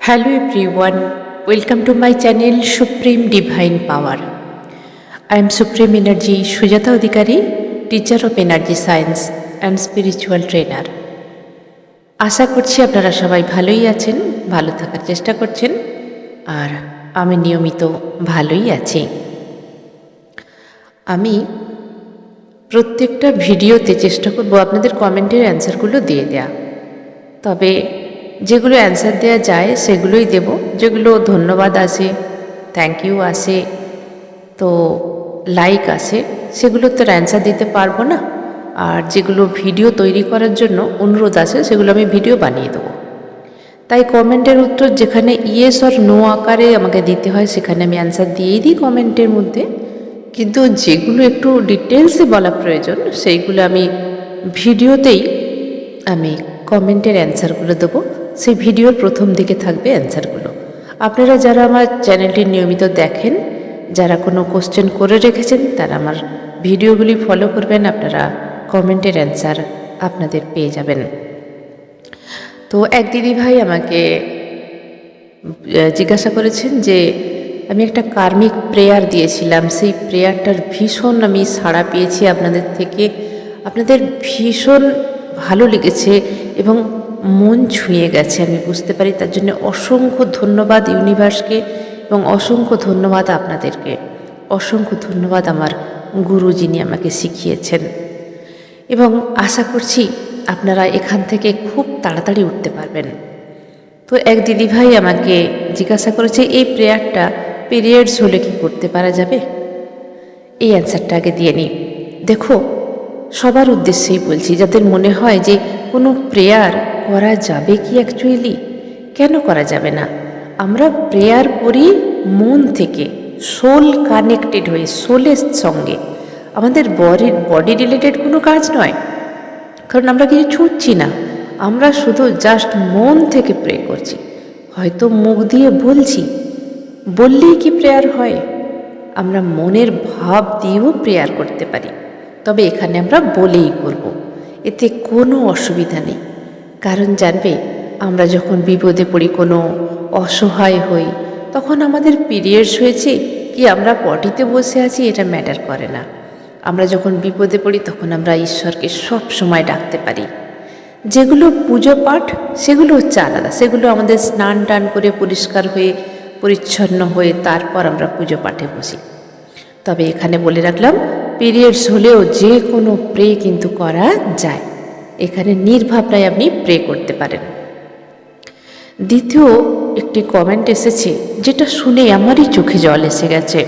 Hello everyone, welcome to my channel Supreme Divine Power. I am Supreme Energy Sujata Adhikari, teacher of Energy Science and Spiritual Trainer. আশা করছি আপনারা সবাই ভালোই আছেন, ভালো থাকার চেষ্টা করছেন, আর আমি নিয়মিত ভালোই আছি। আমি প্রত্যেকটা ভিডিওতে চেষ্টা করব আপনাদের কমেন্টের অ্যান্সারগুলো দিয়ে দেয়া। তবে যেগুলো অ্যান্সার দেওয়া যায় সেগুলোই দেব, যেগুলো ধন্যবাদ আসে, থ্যাংক ইউ আসে, তো লাইক আসে, সেগুলো তো অ্যান্সার দিতে পারবো না। আর যেগুলো ভিডিও তৈরি করার জন্য অনুরোধ আসে সেগুলো আমি ভিডিও বানিয়ে দেবো। তাই কমেন্টের উত্তর যেখানে ইয়েস অর নো আকারে আমাকে দিতে হয় সেখানে আমি অ্যান্সার দিয়েই দিই কমেন্টের মধ্যে, কিন্তু যেগুলো একটু ডিটেলসে বলা প্রয়োজন সেইগুলো আমি ভিডিওতেই আমি কমেন্টের অ্যান্সারগুলো দেবো। সেই ভিডিওর প্রথম দিকে থাকবে অ্যান্সারগুলো। আপনারা যারা আমার চ্যানেলটি নিয়মিত দেখেন, যারা কোনো কোশ্চেন করে রেখেছেন, তারা আমার ভিডিওগুলি ফলো করবেন, আপনারা কমেন্টের অ্যান্সার আপনাদের পেয়ে যাবেন। তো এক দিদিভাই আমাকে জিজ্ঞাসা করেছেন যে আমি একটা কার্মিক প্রেয়ার দিয়েছিলাম, সেই প্রেয়ারটার ভীষণ আমি সাড়া পেয়েছি আপনাদের থেকে, আপনাদের ভীষণ ভালো লেগেছে এবং মন ছুঁয়ে গেছে, আমি বুঝতে পারি। তার জন্য অসংখ্য ধন্যবাদ ইউনিভার্সকে এবং অসংখ্য ধন্যবাদ আপনাদেরকে, অসংখ্য ধন্যবাদ আমার গুরু যিনি আমাকে শিখিয়েছেন। এবং আশা করছি আপনারা এখান থেকে খুব তাড়াতাড়ি উঠতে পারবেন। তো এক দিদিভাই আমাকে জিজ্ঞাসা করেছে এই প্রেয়ারটা পিরিয়ডস হলে কি করতে পারা যাবে। এই অ্যান্সারটা আগে দিয়ে নিই। দেখো, সবার উদ্দেশ্যেই বলছি, যাদের মনে হয় যে কোনো প্রেয়ার করা যাবে কি, অ্যাকচুয়ালি কেন করা যাবে না। আমরা প্রেয়ার করি মন থেকে, সোল কানেক্টেড হয়ে, সোলের সঙ্গে। আমাদের বডি রিলেটেড কোনো কাজ নয়, কারণ আমরা কিছু ছুটছি না, আমরা শুধু জাস্ট মন থেকে প্রে করছি। হয়তো মুখ দিয়ে বলছি, বললেই কি প্রেয়ার হয়? আমরা মনের ভাব দিয়েও প্রেয়ার করতে পারি, তবে এখানে আমরা বলেই করব, এতে কোনো অসুবিধা নেই। কারণ জানবে, আমরা যখন বিপদে পড়ি, কোনো অসহায় হই, তখন আমাদের পিরিয়ডস হয়েছে কি আমরা পটিতে বসে আছি এটা ম্যাটার করে না। আমরা যখন বিপদে পড়ি তখন আমরা ঈশ্বরকে সব সময় ডাকতে পারি। যেগুলো পুজো পাঠ সেগুলো হচ্ছে আলাদা, সেগুলো আমাদের স্নান টান করে পরিষ্কার হয়ে পরিচ্ছন্ন হয়ে তারপর আমরা পুজো পাঠে বসি। তবে এখানে বলে রাখলাম, পিরিয়ডস হলেও যে কোনো প্রে কিন্তু করা যায়, এখানে নির্ভাবনায় আপনি প্রে করতে পারেন। দ্বিতীয় একটি কমেন্ট এসেছে যেটা শুনে আমারই চোখে জল এসে গেছে।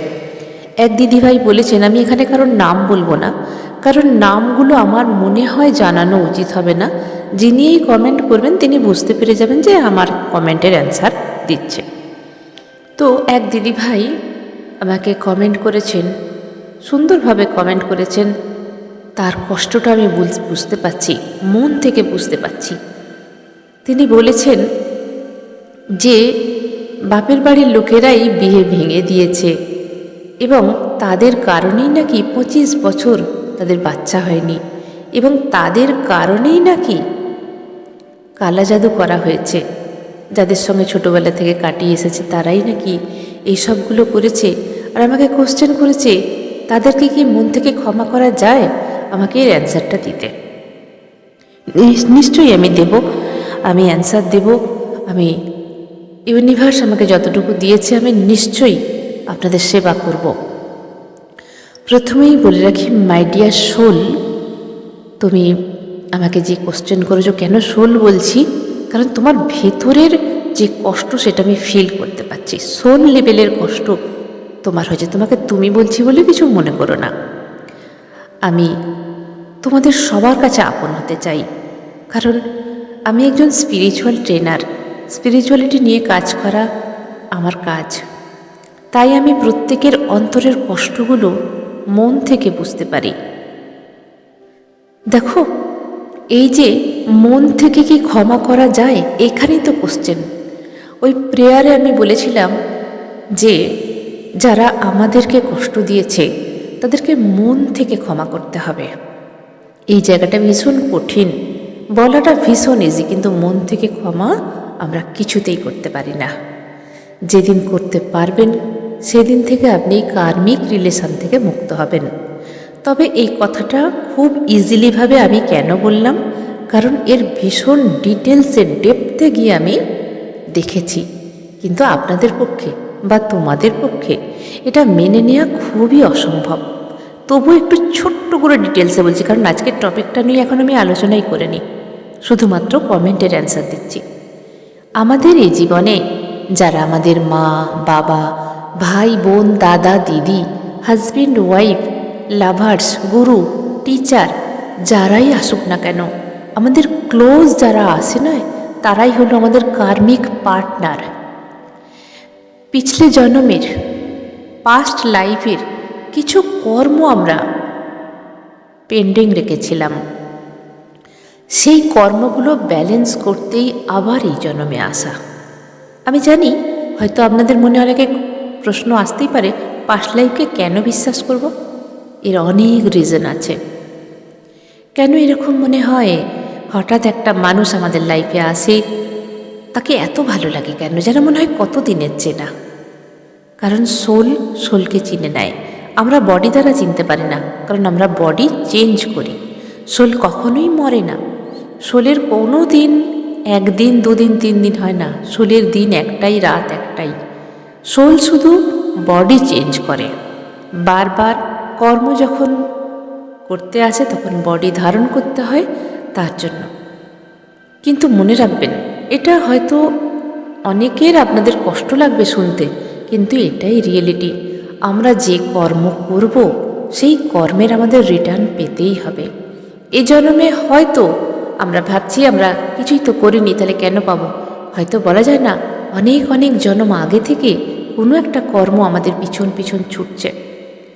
এক দিদিভাই বলেছেন, আমি এখানে কারোর নাম বলবো না, কারণ নামগুলো আমার মনে হয় জানানো উচিত হবে না। যিনি এই কমেন্ট করবেন তিনি বুঝতে পেরে যাবেন যে আমার কমেন্টের অ্যান্সার দিচ্ছে। তো এক দিদিভাই আমাকে কমেন্ট করেছেন, সুন্দরভাবে কমেন্ট করেছেন, তার কষ্টটা আমি বুঝতে পারছি, মন থেকে বুঝতে পারছি। তিনি বলেছেন যে বাপের বাড়ির লোকেরাই বিয়ে ভেঙে দিয়েছে এবং তাদের কারণেই নাকি 25 বছর তাদের বাচ্চা হয়নি, এবং তাদের কারণেই নাকি কালা জাদু করা হয়েছে। যাদের সঙ্গে ছোটোবেলা থেকে কাটিয়ে এসেছে তারাই নাকি এইসবগুলো করেছে। আর আমাকে কোশ্চেন করেছে, তাদেরকে কি মন থেকে ক্ষমা করা যায়? আমাকে এর অ্যান্সারটা দিতে। নিশ্চয়ই আমি দেব, আমি অ্যান্সার দেব। আমি ইউনিভার্স আমাকে যতটুকু দিয়েছে আমি নিশ্চয়ই আপনাদের সেবা করব। প্রথমেই বলে রাখি, মাই ডিয়ার সোল, তুমি আমাকে যে কোশ্চেন করেছো, কেন সোল বলছি, কারণ তোমার ভেতরের যে কষ্ট সেটা আমি ফিল করতে পারছি, সোল লেভেলের কষ্ট তোমার হয়েছে। তোমাকে তুমি বলছি বলে কিছু মনে করো না। আমি তোমাদের সবার কাছে আপন হতে চাই, কারণ আমি একজন স্পিরিচুয়াল ট্রেনার, স্পিরিচুয়ালিটি নিয়ে কাজ করা আমার কাজ। তাই আমি প্রত্যেকের অন্তরের কষ্টগুলো মন থেকে বুঝতে পারি। দেখো, এই যে মন থেকে কি ক্ষমা করা যায়, এখানেই তো কোশ্চেন। ওই প্রেয়ারে আমি বলেছিলাম যে যারা আমাদেরকে কষ্ট দিয়েছে তাদেরকে মন থেকে ক্ষমা করতে হবে। এই জায়গাটা ভীষণ কঠিন, বলাটা ভীষণ ইজি, কিন্তু মন থেকে ক্ষমা আমরা কিছুতেই করতে পারি না। যেদিন করতে পারবেন সেদিন থেকে আপনি কার্মিক রিলেশন থেকে মুক্ত হবেন। তবে এই কথাটা খুব ইজিলিভাবে আমি কেন বললাম, কারণ এর ভীষণ ডিটেলসের ডেপথে গিয়ে আমি দেখেছি। কিন্তু আপনাদের পক্ষে বা তোমাদের পক্ষে এটা মেনে নেওয়া খুবই অসম্ভব। তবু একটু ছোট্ট করে ডিটেলসে বলছি, কারণ আজকের টপিকটা নিয়ে এখন আমি আলোচনাই করে নিই, শুধুমাত্র কমেন্টের অ্যান্সার দিচ্ছি। আমাদের এই জীবনে যারা আমাদের মা বাবা, ভাই বোন, দাদা দিদি, হাজব্যান্ড ওয়াইফ, লাভার্স, গুরু, টিচার, যারাই আসুক না কেন, আমাদের ক্লোজ যারা আসে নয়, তারাই হলো আমাদের কার্মিক পার্টনার। পিছলে জন্মের, পাস্ট লাইফের কিছু কর্ম আমরা পেন্ডিং রেখেছিলাম, সেই কর্মগুলো ব্যালেন্স করতেই আবার এই জন্মে আসা। আমি জানি হয়তো আপনাদের মনে অনেকে প্রশ্ন আসতেই পারে, পাস্ট লাইফকে কেন বিশ্বাস করব? এর অনেক রিজন আছে। কেন এরকম মনে হয় হঠাৎ একটা মানুষ আমাদের লাইফে আসে, তাকে এত ভালো লাগে কেন, যেন মনে হয় কত দিনের চেনা? কারণ সোলকে চিনে নেয়। আমরা বডি দ্বারা চিনতে পারি না, কারণ আমরা বডি চেঞ্জ করি। সোল কখনোই মরে না। সোলের কোনো দিন 1 দিন 2 দিন 3 দিন হয় না। সোলের দিন একটাই, রাত একটাই। সোল শুধু বডি চেঞ্জ করে। বারবার কর্ম যখন করতে আসে তখন বডি ধারণ করতে হয় তার জন্য। কিন্তু মনে রাখবেন, এটা হয়তো অনেকের আপনাদের কষ্ট লাগবে শুনতে, কিন্তু এটাই রিয়েলিটি। আমরা যে কর্ম করব সেই কর্মের আমাদের রিটার্ন পেতেই হবে। এ জন্মে হয়তো আমরা ভাবছি আমরা কিছুই তো করিনি, তাহলে কেন পাবো? হয়তো বলা যায় না, অনেক অনেক জন্ম আগে থেকে কোনো একটা কর্ম আমাদের পিছন পিছন ছুটছে।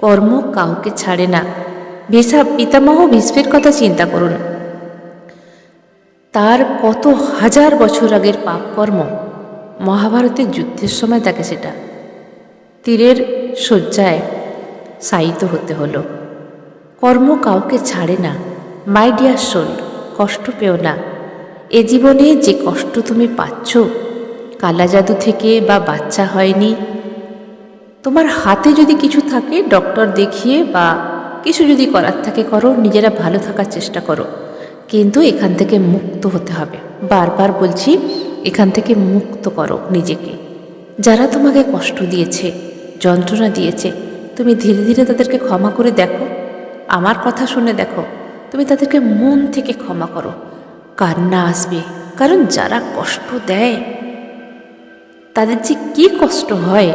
কর্ম কাউকে ছাড়ে না। পিতামহ ভীষ্মের কথা চিন্তা করুন। তার কত হাজার বছর আগের পাপকর্ম মহাভারতের যুদ্ধের সময় তাকে সেটা তীরের শয্যায় শায়িত হতে হলো। কর্ম কাউকে ছাড়ে না। মাই ডিয়ার সোল, কষ্ট পেও না। এ জীবনে যে কষ্ট তুমি পাচ্ছ, কালা জাদু থেকে বা বাচ্চা হয়নি, তোমার হাতে যদি কিছু থাকে ডক্টর দেখিয়ে বা কিছু যদি করার থাকে করো, নিজেরা ভালো থাকার চেষ্টা করো, কিন্তু এখান থেকে মুক্ত হতে হবে। বারবার বলছি, এখান থেকে মুক্ত করো নিজেকে। যারা তোমাকে কষ্ট দিয়েছে, যন্ত্রণা দিয়েছে, তুমি ধীরে ধীরে তাদেরকে ক্ষমা করে দেখো। আমার কথা শুনে দেখো, তুমি তাদেরকে মন থেকে ক্ষমা করো। কান্না আসবে, কারণ যারা কষ্ট দেয় তাদের যে কী কষ্ট হয়,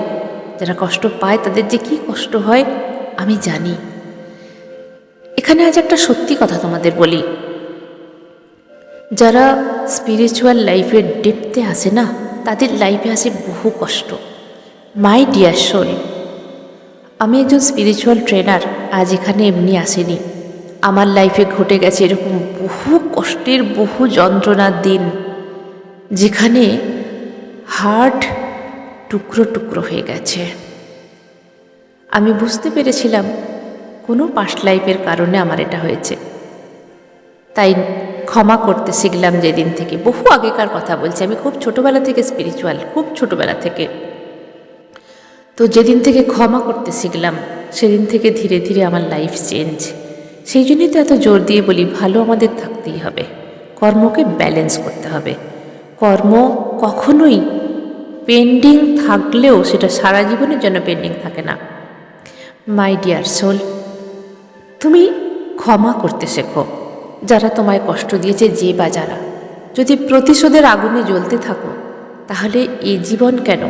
যারা কষ্ট পায় তাদের যে কী কষ্ট হয় আমি জানি। এখানে আজ একটা সত্যি কথা তোমাদের বলি, যারা স্পিরিচুয়াল লাইফের ডেপথে আসে না, তাদের লাইফে আসে বহু কষ্ট। মাই ডিয়ার সোল, আমি একজন স্পিরিচুয়াল ট্রেনার, আজ এখানে এমনি আসেনি। আমার লাইফে ঘটে গেছে এরকম বহু কষ্টের, বহু যন্ত্রণার দিন, যেখানে হার্ট টুকরো টুকরো হয়ে গেছে। আমি বুঝতে পেরেছিলাম কোনো পাস্ট লাইফের কারণে আমার এটা হয়েছে, তাই ক্ষমা করতে শিখলাম যেদিন থেকে। বহু আগেকার কথা বলছি, আমি খুব ছোটোবেলা থেকে স্পিরিচুয়াল, খুব ছোটোবেলা থেকে। তো যেদিন থেকে ক্ষমা করতে শিখলাম সেদিন থেকে ধীরে ধীরে আমার লাইফ চেঞ্জ। সেই জন্যই তো এত জোর দিয়ে বলি, ভালো আমাদের থাকতেই হবে, কর্মকে ব্যালেন্স করতে হবে। কর্ম কখনোই পেন্ডিং থাকলেও সেটা সারা জীবনের জন্য পেন্ডিং থাকে না। মাই ডিয়ার সোল, তুমি ক্ষমা করতে শেখো যারা তোমায় কষ্ট দিয়েছে, যে বা যারা। যদি প্রতিশোধের আগুনে জ্বলতে থাকো, তাহলে এই জীবন কেন,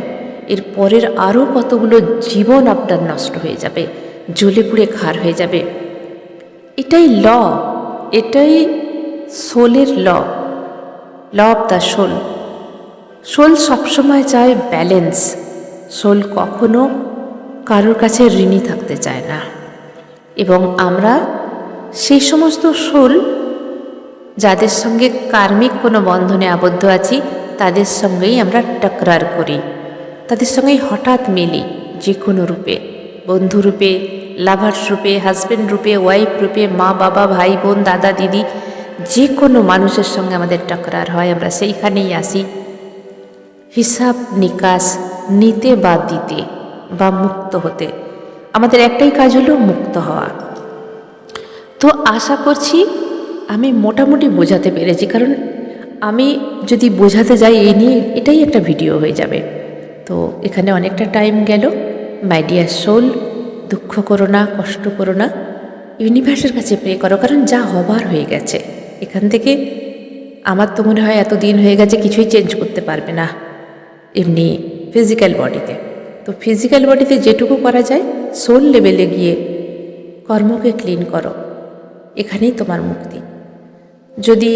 এর পরের আরও কতগুলো জীবন আপনার নষ্ট হয়ে যাবে, জ্বলে পুড়ে খার হয়ে যাবে। এটাই ল, এটাই সোলের law of the soul. Soul সবসময় চায় ব্যালেন্স। সোল কখনো কারোর কাছে ঋণী থাকতে চায় না, এবং আমরা সেই সমস্ত সোল যাদের সঙ্গে কার্মিক কোনো বন্ধনে আবদ্ধ আছি, তাদের সঙ্গেই আমরা টকরার করি, তাদের সঙ্গেই হঠাৎ মিলি, যে কোনো রূপে, বন্ধু রূপে, লাভার্স রূপে, হাজব্যান্ড রূপে, ওয়াইফ রূপে, মা বাবা, ভাই বোন, দাদা দিদি, যে কোনো মানুষের সঙ্গে আমাদের টকরার হয়, আমরা সেইখানেই আসি। হিসাব নিকাশ নিতে বা দিতে বা মুক্ত হতে। আমাদের একটাই কাজ হলো মুক্ত হওয়া। তো আশা করছি আমি মোটামুটি বোঝাতে পেরেছি, কারণ আমি যদি বোঝাতে যাই এই নিয়ে এটাই একটা ভিডিও হয়ে যাবে। তো এখানে অনেকটা টাইম গেল। মাই ডিয়ার সোল, দুঃখ করো না, কষ্ট করো না, ইউনিভার্সের কাছে প্রে করো, কারণ যা হবার হয়ে গেছে। এখান থেকে আমার তো মনে হয় এত দিন হয়ে গেছে কিছুই চেঞ্জ করতে পারবে না এমনি ফিজিক্যাল বডিতে। তো ফিজিক্যাল বডিতে যেটুকু করা যায় সোল লেভেলে গিয়ে কর্মকে ক্লিন করো, এখানেই তোমার মুক্তি। যদি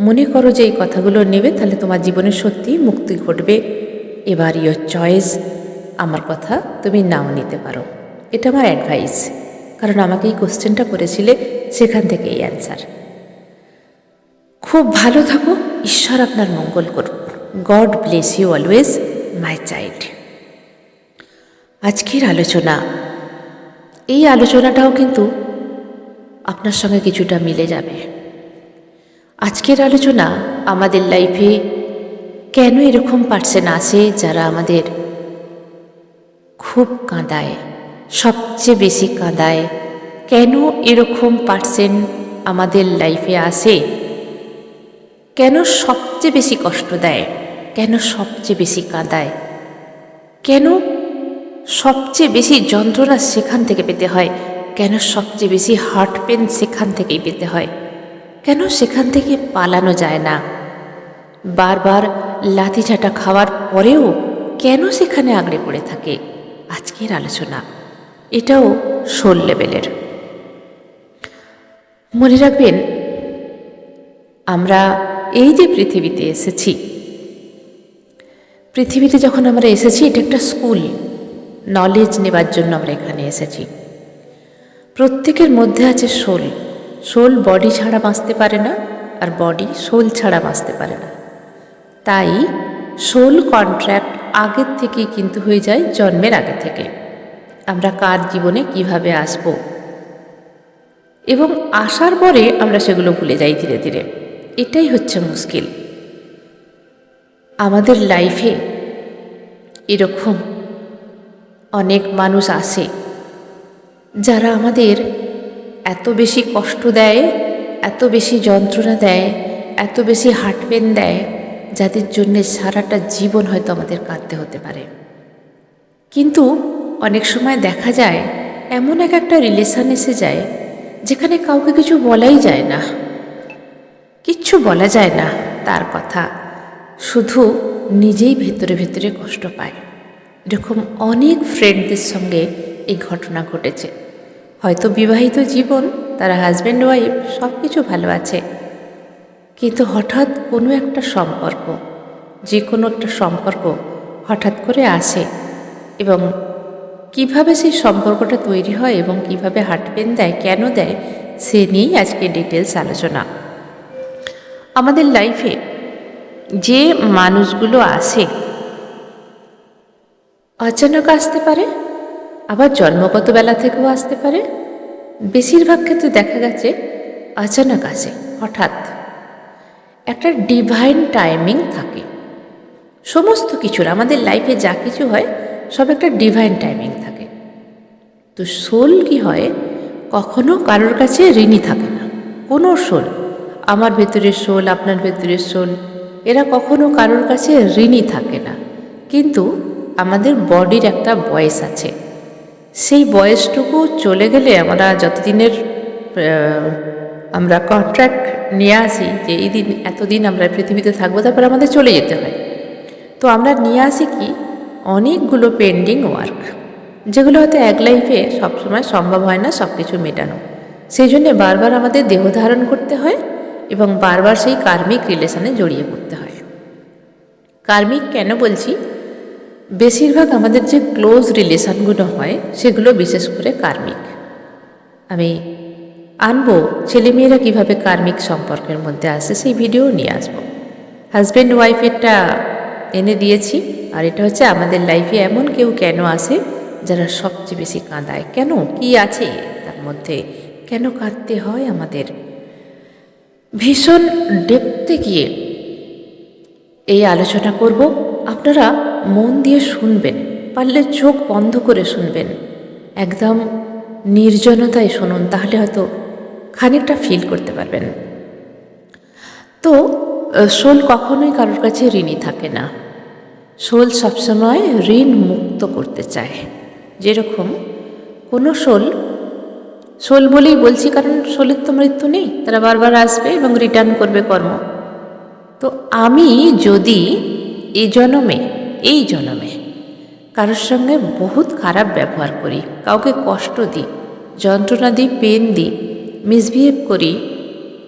মনে করো যে এই কথাগুলো নেবে, তাহলে তোমার জীবনে সত্যিই মুক্তি ঘটবে। এবার ইয়োর চয়েস। আমার কথা তুমি নাও নিতে পারো, এটা আমার অ্যাডভাইস, কারণ আমাকে এই কোশ্চেনটা করেছিলে, সেখান থেকে এই অ্যান্সার। খুব ভালো থাকো, ঈশ্বর আপনার মঙ্গল করুক। God bless you always my child. আজকের আলোচনা, এই আলোচনাটাও কিন্তু আপনার সঙ্গে কিছুটা মিলে যাবে। আজকের আলোচনা আমাদের লাইফে কেন এরকম পার্সন আসে যারা আমাদের খুব কাঁদায়, সবচেয়ে বেশি কাঁদায়। কেন এরকম পার্সন আমাদের লাইফে আসে, কেন সবচেয়ে বেশি কষ্ট দেয়, কেন সবচেয়ে বেশি কাঁদায়, কেন সবচেয়ে বেশি যন্ত্রণা সেখান থেকে পেতে হয়, কেন সবচেয়ে বেশি হার্ট পেন সেখান থেকেই পেতে হয়, কেন সেখান থেকে পালানো যায় না, বারবার লাথিচাটা খাওয়ার পরেও কেন সেখানে আঁকড়ে পড়ে থাকে। আজকের আলোচনা এটাও সোল লেভেলের। মনে রাখবেন, আমরা এই যে পৃথিবীতে এসেছি, পৃথিবীতে যখন আমরা এসেছি এটা একটা স্কুল, নলেজ নেবার জন্য আমরা এখানে এসেছি। প্রত্যেকের মধ্যে আছে সোল। সোল বডি ছাড়া বাঁচতে পারে না, আর বডি সোল ছাড়া বাঁচতে পারে না। তাই সোল কন্ট্রাক্ট আগের থেকেই কিন্তু হয়ে যায়, জন্মের আগে থেকে। আমরা কার জীবনে কিভাবে আসব এবং আসার পরে আমরা সেগুলো ভুলে যাই ধীরে ধীরে। এটাই হচ্ছে মুশকিল। আমাদের লাইফে এরকম অনেক মানুষ আসে যারা আমাদের এত বেশি কষ্ট দেয়, এত বেশি যন্ত্রণা দেয়, এত বেশি হার্ট পেন দেয়, যাদের জন্যে সারাটা জীবন হয়তো আমাদের কাঁদতে হতে পারে। কিন্তু অনেক সময় দেখা যায় এমন একটা রিলেশন এসে যায় যেখানে কাউকে কিছু বলাই যায় না, কিচ্ছু বলা যায় না তার কথা, শুধু নিজেই ভেতরে ভেতরে কষ্ট পায়। এরকম অনেক ফ্রেন্ডদের সঙ্গে এই ঘটনা ঘটেছে। হয়তো বিবাহিত জীবন, তারা হাজব্যান্ড ওয়াইফ সব কিছু ভালো আছে, কিন্তু হঠাৎ কোনো একটা সম্পর্ক, যে কোনো একটা সম্পর্ক হঠাৎ করে আসে, এবং কিভাবে সেই সম্পর্কটা তৈরি হয় এবং কিভাবে হার্ট পেন দেয়, কেন দেয়, সে নিয়েই আজকে ডিটেলস আলোচনা। আমাদের লাইফে যে মানুষগুলো আসে অচানক আসতে পারে, আবার জন্মগত বেলা থেকেও আসতে পারে। বেশিরভাগ ক্ষেত্রে দেখা গেছে অচানক আসে, হঠাৎ। একটা ডিভাইন টাইমিং থাকে সমস্ত কিছুর। আমাদের লাইফে যা কিছু হয় সব একটা ডিভাইন টাইমিং থাকে। তো সোল কি হয়, কখনো কারোর কাছে ঋণী থাকে না। কোনো সোল, আমার ভেতরের সোল, আপনার ভেতরের সোল, এরা কখনো কারোর কাছে ঋণী থাকে না। কিন্তু আমাদের বডির একটা বয়স আছে, সেই বয়সটুকু চলে গেলে আমরা যতদিনের আমরা কন্ট্রাক্ট নিয়ে আসি যে এই দিন এতদিন আমরা পৃথিবীতে থাকবো, তারপর আমাদের চলে যেতে হয়। তো আমরা নিয়ে আসি কি অনেকগুলো পেন্ডিং ওয়ার্ক, যেগুলো হয়তো এক লাইফে সবসময় সম্ভব হয় না সব কিছু মেটানো। সেই জন্যে বারবার আমাদের দেহ ধারণ করতে হয় এবং বারবার সেই কার্মিক রিলেশনে জড়িয়ে পড়তে হয়। কার্মিক কেন বলছি, বেশিরভাগ আমাদের যে ক্লোজ রিলেশনগুলো হয় সেগুলো বিশেষ করে কার্মিক। আমি আনবো ছেলেমেয়েরা কীভাবে কার্মিক সম্পর্কের মধ্যে আসে, সেই ভিডিও নিয়ে আসবো। হাজব্যান্ড ওয়াইফেরটা এনে দিয়েছি, আর এটা হচ্ছে আমাদের লাইফে এমন কেউ কেন আসে যারা সবচেয়ে বেশি কাঁদায়, কেন, কি আছে তার মধ্যে, কেন কাঁদতে হয় আমাদের। ভীষণ ডেপথে গিয়ে এই আলোচনা করব, আপনারা মন দিয়ে শুনবেন, পারলে চোখ বন্ধ করে শুনবেন, একদম নির্জনতায় শুনুন, তাহলে হয়তো খানিকটা ফিল করতে পারবেন। তো সোল কখনোই কারোর কাছে ঋণী থাকে না। সোল সবসময় ঋণ মুক্ত করতে চায়। যেরকম কোনো সোল বলেই বলছি কারণ সোলের তো মৃত্যু নেই, তারা বারবার আসবে এবং রিটার্ন করবে কর্ম। তো আমি যদি এই জন্মে কারোর সঙ্গে বহুত খারাপ ব্যবহার করি, কাউকে কষ্ট দিই, যন্ত্রণা দিই, পেন দিই, মিসবিহেভ করি,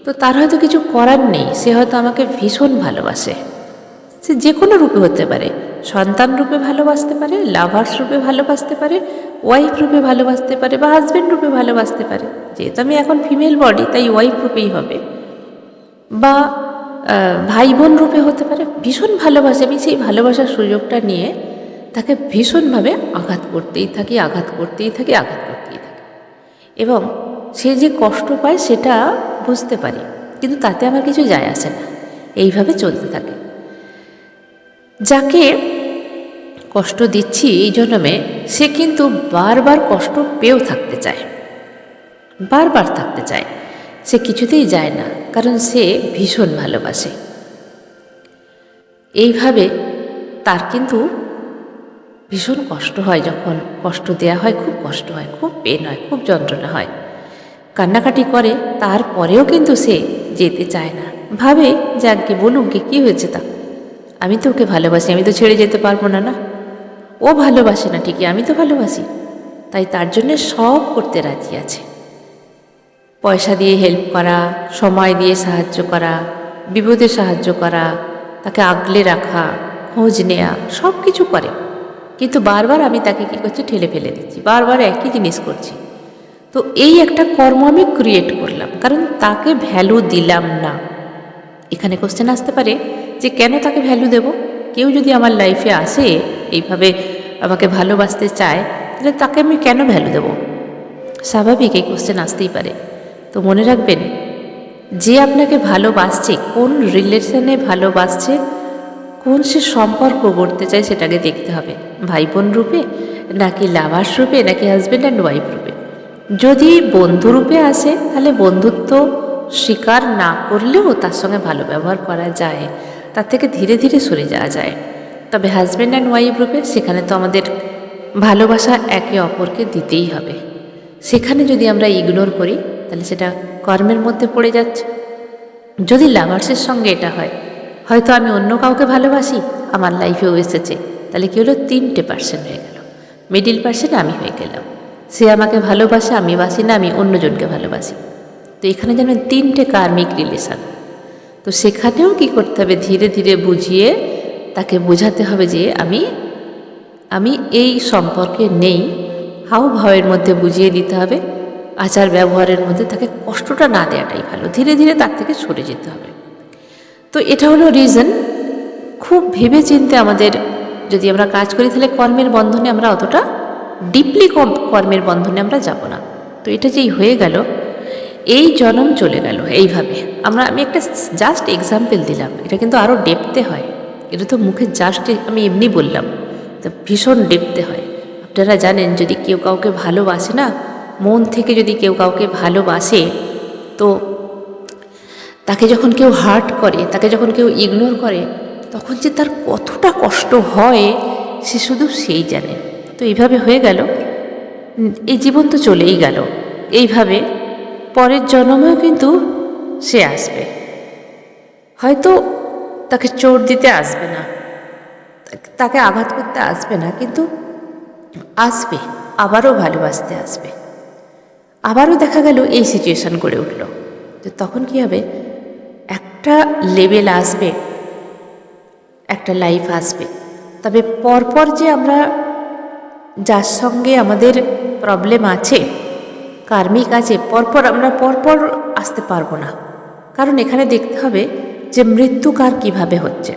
তো তার হয়তো কিছু করার নেই, সে হয়তো আমাকে ভীষণ ভালোবাসে। সে যে কোনো রূপে হতে পারে, সন্তান রূপে ভালোবাসতে পারে, লাভার্স রূপে ভালোবাসতে পারে, ওয়াইফ রূপে ভালোবাসতে পারে, বা হাজব্যান্ড রূপে ভালোবাসতে পারে। যেহেতু আমি এখন ফিমেল বডি, তাই ওয়াইফ রূপেই হবে, বা ভাই বোন রূপে হতে পারে। ভীষণ ভালোবাসে, আমি সেই ভালোবাসার সুযোগটা নিয়ে তাকে ভীষণভাবে আঘাত করতেই থাকি, এবং সে যে কষ্ট পায় সেটা বুঝতে পারি, কিন্তু তাতে আমার কিছু যায় আসে না। এইভাবে চলতে থাকে। যাকে কষ্ট দিচ্ছি এই জন্মে, সে কিন্তু বারবার কষ্ট পেয়েও থাকতে চায়, বারবার থাকতে চায়, সে কিছুতেই যায় না, কারণ সে ভীষণ ভালোবাসে। এইভাবে তার কিন্তু ভীষণ কষ্ট হয়, যখন কষ্ট দেয়া হয় খুব কষ্ট হয়, খুব পেন হয়, খুব যন্ত্রণা হয়, কান্নাকাটি করে, তারপরেও কিন্তু সে যেতে চায় না। ভাবে যে আগে বলুক গে, কী হয়েছে তা, আমি তো ওকে ভালোবাসি, আমি তো ছেড়ে যেতে পারবো না। না, ও ভালোবাসে না ঠিকই, আমি তো ভালোবাসি, তাই তার জন্য সব করতে রাজি আছে। পয়সা দিয়ে হেল্প করা, সময় দিয়ে সাহায্য করা, বিপদে সাহায্য করা, তাকে আগলে রাখা, খোঁজ নেয়া, সব কিছু করে। কিন্তু বারবার আমি তাকে কী করছি, ঠেলে ফেলে দিচ্ছি, বারবার একই জিনিস করছি। তো এই একটা কর্ম আমি ক্রিয়েট করলাম, কারণ তাকে ভ্যালু দিলাম না। এখানে কোশ্চেন আসতে পারে যে কেন তাকে ভ্যালু দেব? কেউ যদি আমার লাইফে আসে, এইভাবে আমাকে ভালোবাসতে চায়, তাহলে তাকে আমি কেন ভ্যালু দেব? স্বাভাবিক এই কোশ্চেন আসতেই পারে। তো মনে রাখবেন, যে আপনাকে ভালোবাসছে, কোন রিলেশনে ভালোবাসছে, কোন সে সম্পর্ক গড়তে চায়, সেটাকে দেখতে হবে। ভাই বোন রূপে, নাকি লাভার্স রূপে, নাকি হাজব্যান্ড অ্যান্ড ওয়াইফ রূপে। যদি বন্ধু রূপে আসে, তাহলে বন্ধুত্ব স্বীকার না করলেও তার সঙ্গে ভালো ব্যবহার করা যায়, তার থেকে ধীরে ধীরে সরে যাওয়া যায়। তবে হাজব্যান্ড অ্যান্ড ওয়াইফ রূপে, সেখানে তো আমাদের ভালোবাসা একে অপরকে দিতেই হবে। সেখানে যদি আমরা ইগনোর করি, তাহলে সেটা কর্মের মধ্যে পড়ে যাচ্ছে। যদি লাভার্সের সঙ্গে এটা হয়, হয়তো আমি অন্য কাউকে ভালোবাসি, আমার লাইফেও এসেছে, তাহলে কী হলো, 3% হয়ে গেল, মিডিল পার্সন আমি হয়ে গেলাম। সে আমাকে ভালোবাসে, আমি বাসি না, আমি অন্যজনকে ভালোবাসি। তো এখানে যেন 3টে কার্মিক রিলেশান। তো সেখানেও কি করতে হবে, ধীরে ধীরে বুঝিয়ে তাকে বোঝাতে হবে যে আমি এই সম্পর্কে নেই। হাবভাবের মধ্যে বুঝিয়ে দিতে হবে, আচার ব্যবহারের মধ্যে তাকে কষ্টটা না দেওয়াটাই ভালো, ধীরে ধীরে তার থেকে সরে যেতে হবে। তো এটা হলো রিজন। খুব ভেবে চিনতে আমাদের যদি আমরা কাজ করি, তাহলে কর্মের বন্ধনে আমরা অতটা ডিপলি কর্মের বন্ধনে আমরা যাব না। তো এটা যেই হয়ে গেল, এই জনম চলে গেল এইভাবে। আমি একটা জাস্ট এক্সাম্পল দিলাম, এটা কিন্তু আরও ডেপতে হয়। এটা তো মুখে জাস্ট আমি এমনি বললাম, তো ভীষণ ডেপতে হয়। আপনারা জানেন, যদি কেউ কাউকে ভালোবাসে না, মন থেকে যদি কেউ কাউকে ভালোবাসে, তো তাকে যখন কেউ হার্ট করে, তাকে যখন কেউ ইগনোর করে, তখন যে তার কতটা কষ্ট হয়, সে শুধু সেই জানে। তো এইভাবে হয়ে গেল, এই জীবন তো চলেই গেল। এইভাবে পরের জন্মেও কিন্তু সে আসবে, হয়তো তাকে চোট দিতে আসবে না, তাকে আঘাত করতে আসবে না, কিন্তু আসবে, আবারও ভালোবাসতে আসবে। আবারও দেখা গেল এই সিচুয়েশান গড়ে উঠল। তো তখন কি হবে, একটা লেভেল আসবে, একটা লাইফ আসবে। তবে পরপর যে আমরা যার সঙ্গে আমাদের প্রবলেম আছে, কার্মিক আছে, আমরা পরপর আসতে পারবো না। কারণ এখানে দেখতে হবে যে মৃত্যু কার কীভাবে হচ্ছে।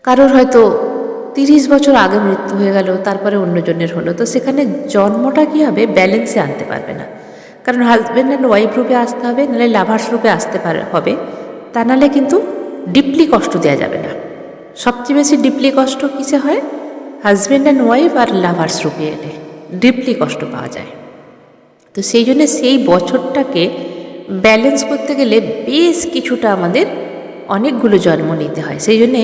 কারোর হয়তো 30 বছর আগে মৃত্যু হয়ে গেল, তারপরে অন্যজনের হলো, তো সেখানে জন্মটা কী হবে, ব্যালেন্সে আনতে পারবে না। কারণ হাজব্যান্ড অ্যান্ড ওয়াইফ রূপে আসতে হবে, নাহলে লাভার্স রূপে আসতে হবে, তা নাহলে কিন্তু ডিপলি কষ্ট দেওয়া যাবে না। সবচেয়ে বেশি ডিপলি কষ্ট কিসে হয়? হাজব্যান্ড অ্যান্ড ওয়াইফ আর লাভার্স রূপে এলে ডিপলি কষ্ট পাওয়া যায়। তো সেই জন্য সেই বছরটাকে ব্যালেন্স করতে গেলে বেশ কিছুটা আমাদের অনেকগুলো জন্ম নিতে হয়। সেই জন্যে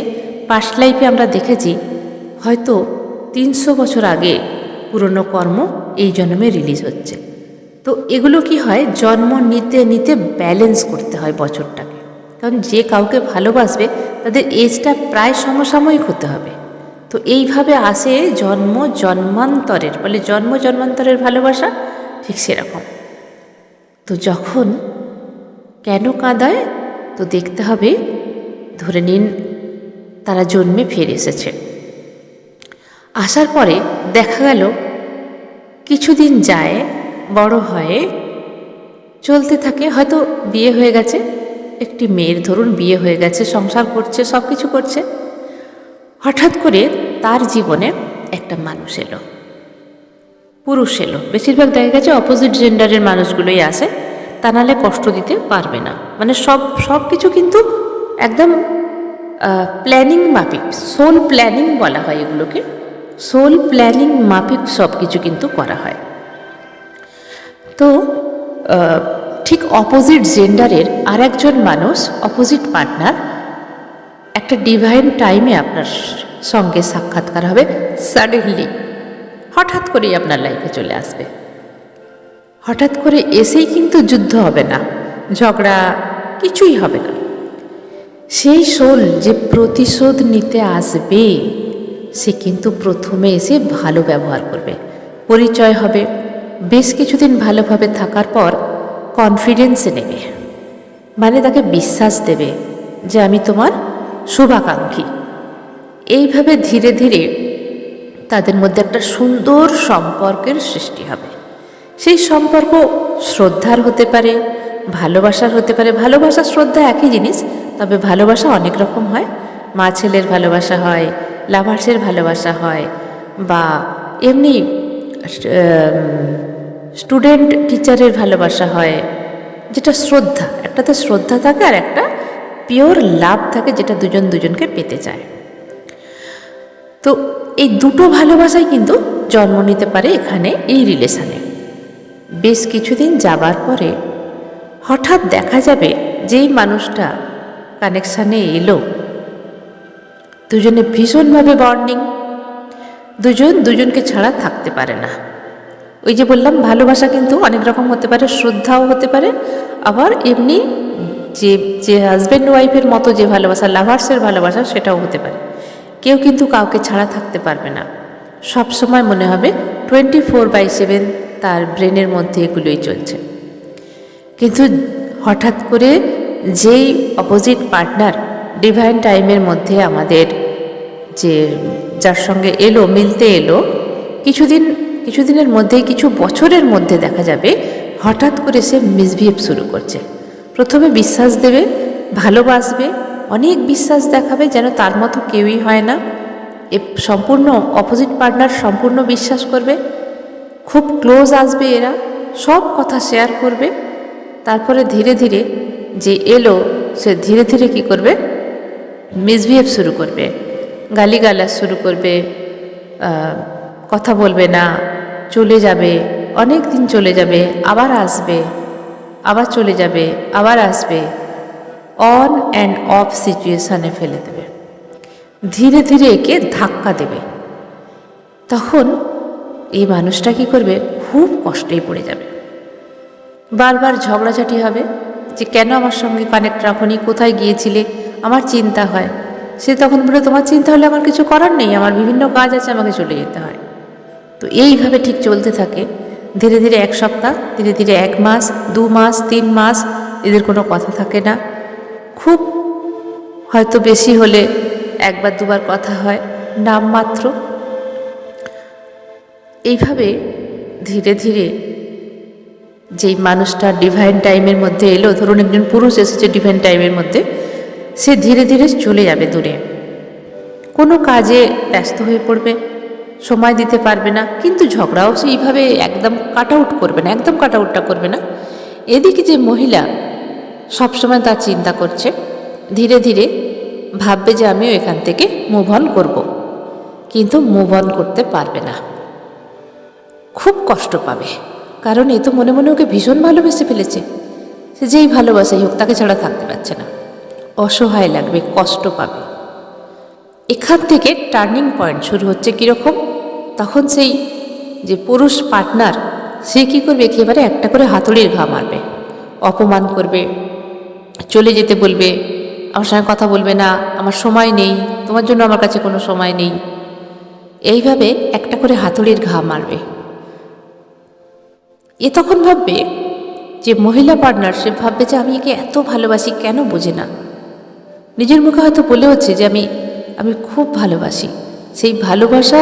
পাস্ট লাইফে আমরা দেখেছি হয়তো 300 বছর আগে পুরনো কর্ম এই জন্মে রিলিজ হচ্ছে। তো এগুলো কি হয়, জন্ম নিতে নিতে ব্যালেন্স করতে হয় বছরটাকে। কারণ যে কাউকে ভালোবাসবে তাদের এজটা প্রায় সমসাময়িক হতে হবে। তো এইভাবে আসে জন্ম জন্মান্তরের, বলে জন্ম জন্মান্তরের ভালোবাসা, ঠিক সেরকম। তো যখন কেন কাঁদায়, তো দেখতে হবে, ধরে নিন তারা জন্মে ফিরে এসেছে, আসার পরে দেখা গেল কিছুদিন যায়, বড় হয়, চলতে থাকে, হয়তো বিয়ে হয়ে গেছে, একটি মেয়ের ধরুন বিয়ে হয়ে গেছে, সংসার করছে, সব কিছু করছে, হঠাৎ করে তার জীবনে একটা মানুষ এলো, পুরুষ এলো। বেশিরভাগ দেখা গেছে অপোজিট জেন্ডারের মানুষগুলোই আসে, তা নাহলে কষ্ট দিতে পারবে না। মানে সব কিছু কিন্তু একদম প্ল্যানিং মাফিক, সোল প্ল্যানিং বলা হয় এগুলোকে, সোল প্ল্যানিং মাফিক সব কিছু কিন্তু করা হয়। তো ঠিক অপোজিট জেন্ডারের আর একজন মানুষ, অপোজিট পার্টনার, একটা ডিভাইন টাইমে আপনার সঙ্গে সাক্ষাৎকার হবে, সাডেনলি, হঠাৎ করেই আপনার লাইফে চলে আসবে। হঠাৎ করে এসেই কিন্তু যুদ্ধ হবে না, ঝগড়া কিছুই হবে না। সেই সোল যে প্রতিশোধ নিতে আসবে, সে কিন্তু প্রথমে এসে ভালো ব্যবহার করবে, পরিচয় হবে, বেশ কিছুদিন ভালোভাবে থাকার পর কনফিডেন্সে নেবে, মানে তাকে বিশ্বাস দেবে যে আমি তোমার শুভাকাঙ্ক্ষী। এইভাবে ধীরে ধীরে তাদের মধ্যে একটা সুন্দর সম্পর্কের সৃষ্টি হবে। সেই সম্পর্ক শ্রদ্ধার হতে পারে, ভালোবাসার হতে পারে। ভালোবাসা শ্রদ্ধা একই জিনিস, তবে ভালোবাসা অনেক রকম হয়। মা ছেলের ভালোবাসা হয়, লাভার্সের ভালোবাসা হয়, বা এমনি স্টুডেন্ট টিচারের ভালোবাসা হয়, যেটা শ্রদ্ধা। একটাতে শ্রদ্ধা থাকে আর একটা পিওর লাভ থাকে, যেটা দুজন দুজনকে পেতে চায়। তো এই দুটো ভালোবাসাই কিন্তু জন্ম নিতে পারে এখানে, এই রিলেশানে। বেশ কিছুদিন যাবার পরে হঠাৎ দেখা যাবে যেই মানুষটা কানেকশানে এলো, দুজনে ভীষণভাবে বন্ডিং, দুজন দুজনকে ছাড়া থাকতে পারে না। ওই যে বললাম, ভালোবাসা কিন্তু অনেক রকম হতে পারে, শ্রদ্ধাও হতে পারে, আবার এমনি যে হাজব্যান্ড ওয়াইফের মতো যে ভালোবাসা, লাভার্সের ভালোবাসা, সেটাও হতে পারে। কেউ কিন্তু কাউকে ছাড়া থাকতে পারবে না, সব সময় মনে হবে 24/7 তার ব্রেনের মধ্যে এগুলোই চলছে। কিন্তু হঠাৎ করে যেই অপোজিট পার্টনার ডিভাইন টাইমের মধ্যে আমাদের যার সঙ্গে এলো, মিলতে এলো, কিছুদিনের মধ্যেই, কিছু বছরের মধ্যে দেখা যাবে হঠাৎ করে সে মিসবিহেভ শুরু করছে। প্রথমে বিশ্বাস দেবে, ভালোবাসবে, অনেক বিশ্বাস দেখাবে, যেন তার মতো কেউই হয় না। সম্পূর্ণ অপোজিট পার্টনার সম্পূর্ণ বিশ্বাস করবে, খুব ক্লোজ আসবে, এরা সব কথা শেয়ার করবে। তারপরে ধীরে ধীরে যে এলো, সে ধীরে ধীরে কী করবে, মিসবিহেভ শুরু করবে, গালিগালাজ শুরু করবে, কথা বলবে না, চলে যাবে, অনেক দিন চলে যাবে, আবার আসবে, আবার চলে যাবে, আবার আসবে, অন অ্যান্ড অফ সিচুয়েশানে ফেলে দেবে, ধীরে ধীরে একে ধাক্কা দেবে। তখন এই মানুষটা কী করবে, খুব কষ্টেই পড়ে যাবে, বারবার ঝগড়াঝাটি হবে যে কেন আমার সঙ্গে কানেক্ট রাখোনি, কোথায় গিয়েছিলে, আমার চিন্তা হয়। সে তখন বলে, তোমার চিন্তা হলে আমার কিছু করার নেই, আমার বিভিন্ন কাজ আছে, আমাকে চলে যেতে হয়। তো এইভাবে ঠিক চলতে থাকে, ধীরে ধীরে 1 সপ্তাহ, ধীরে ধীরে 1 মাস, 2 মাস, 3 মাস, এদের কোনো কথা থাকে না। খুব হয়তো বেশি হলে 1 বার 2 বার কথা হয়, নামমাত্র। এইভাবে ধীরে ধীরে যেই মানুষটা ডিভাইন টাইমের মধ্যে এলো, ধরুন একজন পুরুষ এসেছে ডিভাইন টাইমের মধ্যে, সে ধীরে ধীরে চলে যাবে দূরে, কোনো কাজে ব্যস্ত হয়ে পড়বে, সময় দিতে পারবে না। কিন্তু ঝগড়াও সেইভাবে একদম কাট আউট করবে না, একদম কাট আউটটা করবে না। এদিকে যে মহিলা সবসময় তার চিন্তা করছে, ধীরে ধীরে ভাববে যে আমিও এখান থেকে মুভ অন করবো, কিন্তু মুভ অন করতে পারবে না, খুব কষ্ট পাবে। কারণ এ তো মনে মনে ওকে ভীষণ ভালোবেসে ফেলেছে, সে যেই ভালোবাসাই হোক তাকে ছাড়া থাকতে পারছে না, অসহায় লাগবে, কষ্ট পাবে। এখান থেকে টার্নিং পয়েন্ট শুরু হচ্ছে কীরকম, তখন সেই যে পুরুষ পার্টনার সে কী করবে, একেবারে একটা করে হাতুড়ির ঘা মারবে, অপমান করবে, চলে যেতে বলবে, আমার সঙ্গে কথা বলবে না, আমার সময় নেই, তোমার জন্য আমার কাছে কোনো সময় নেই, এইভাবে একটা করে হাতুড়ির ঘা মারবে। এ তখন ভাববে যে মহিলা পার্টনার, সে ভাববে যে আমি একে এত ভালোবাসি, কেন বোঝে না। নিজের মুখে হয়তো বলে হচ্ছে যে আমি খুব ভালোবাসি, সেই ভালোবাসা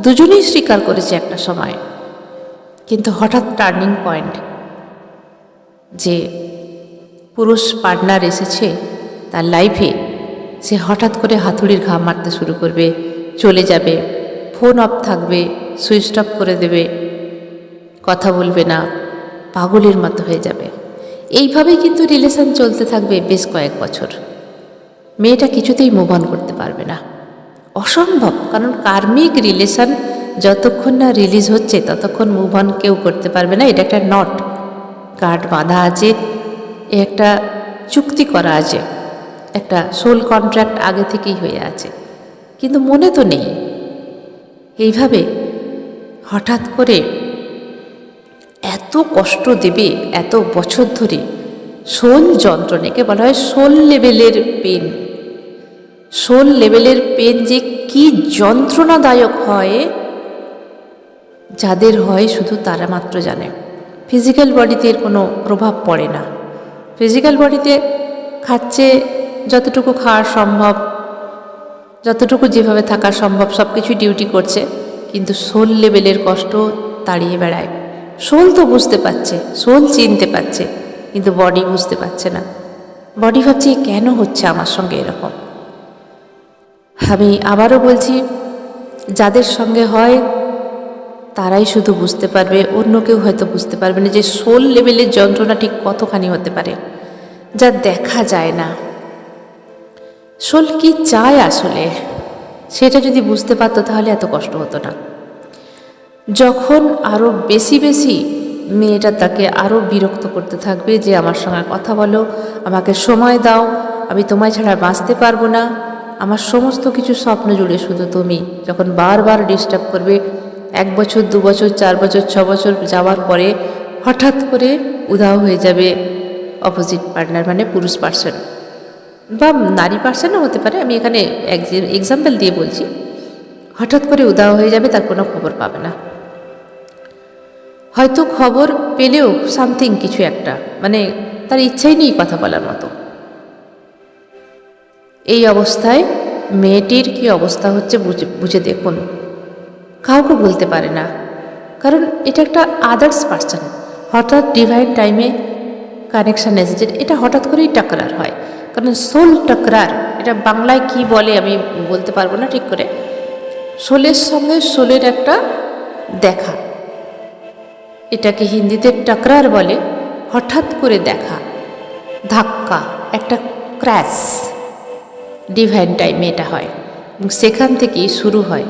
দুজনেই স্বীকার করেছে একটা সময়, কিন্তু হঠাৎ টার্নিং পয়েন্ট, যে পুরুষ পার্টনার এসেছে তার লাইফে, সে হঠাৎ করে হাতুড়ির ঘা মারতে শুরু করবে, চলে যাবে, ফোন অফ থাকবে, সুইচ অফ করে দেবে, কথা বলবে না, পাগলের মতো হয়ে যাবে। এইভাবেই কিন্তু রিলেশন চলতে থাকবে বেশ কয়েক বছর। মেয়েটা কিছুতেই মুভ অন করতে পারবে না, অসম্ভব। কারণ কার্মিক রিলেশন যতক্ষণ না রিলিজ হচ্ছে ততক্ষণ মুভ অন কেউ করতে পারবে না। এটা একটা নট গার্ড বাঁধা আছে, একটা চুক্তি করা আছে, একটা সোল কন্ট্রাক্ট আগে থেকেই হয়ে আছে, কিন্তু মনে তো নেই। এইভাবে হঠাৎ করে এত কষ্ট দেবে এত বছর ধরে, সোল যন্ত্রণাকে বলা হয় সোল লেভেলের পেন। সোল লেভেলের পেন যে কি যন্ত্রণাদায়ক হয়, যাদের হয় শুধু তারা মাত্র জানে। ফিজিক্যাল বডিতে এর কোনো প্রভাব পড়ে না। ফিজিক্যাল বডিতে খাচ্ছে যতটুকু খাওয়া সম্ভব, যতটুকু যেভাবে থাকা সম্ভব সব কিছুই ডিউটি করছে, কিন্তু সোল লেভেলের কষ্ট তাড়িয়ে বেড়ায়। সোল তো বুঝতে পারছে, সোল চিনতে পারছে, কিন্তু বডি বুঝতে পারছে না। বডি ভাবছে কেন হচ্ছে আমার সঙ্গে এরকম। আমি আবারও বলছি, যাদের সঙ্গে হয় তারাই শুধু বুঝতে পারবে, অন্য কেউ হয়তো বুঝতে পারবে না যে সোল লেভেলের যন্ত্রণা ঠিক কতখানি হতে পারে, যা দেখা যায় না। সোল কি চায় আসলে, সেটা যদি বুঝতে পারতো তাহলে এত কষ্ট হতো না। যখন আরও বেশি বেশি মেয়েটা তাকে আরও বিরক্ত করতে থাকবে যে আমার সঙ্গে কথা বলো, আমাকে সময় দাও, আমি তোমায় ছাড়া বাঁচতে পারবো না, আমার সমস্ত কিছু স্বপ্ন জুড়ে শুধু তুমি, যখন বারবার ডিস্টার্ব করবে, 1 বছর 2 বছর 4 বছর 6 বছর যাওয়ার পরে হঠাৎ করে উধাও হয়ে যাবে অপোজিট পার্টনার, মানে পুরুষ পার্সন বা নারী পার্সনও হতে পারে। আমি এখানে এক্সাম্পল দিয়ে বলছি। হঠাৎ করে উধাও হয়ে যাবে, তার কোনো খবর পাবে না। হয়তো খবর পেলেও সামথিং কিছু একটা, মানে তার ইচ্ছাই নেই কথা বলার মতো। এই অবস্থায় মেয়েটির কি অবস্থা হচ্ছে বুঝে দেখুন। কাউকে বলতে পারে না, কারণ এটা একটা আদার্স পার্সন। হঠাৎ ডিভাইন টাইমে কানেকশান এসেছে, এটা হঠাৎ করেই টাকরার হয়। কারণ সোল টাকরার, এটা বাংলায় কি বলে আমি বলতে পারবো না ঠিক করে। সোলের সঙ্গে সোলের একটা দেখা, এটাকে হিন্দিতে টাকরার বলে। হঠাৎ করে দেখা, ধাক্কা, একটা ক্র্যাশ, ডিভাইন টাইমে এটা হয়। এবং সেখান থেকেই শুরু হয়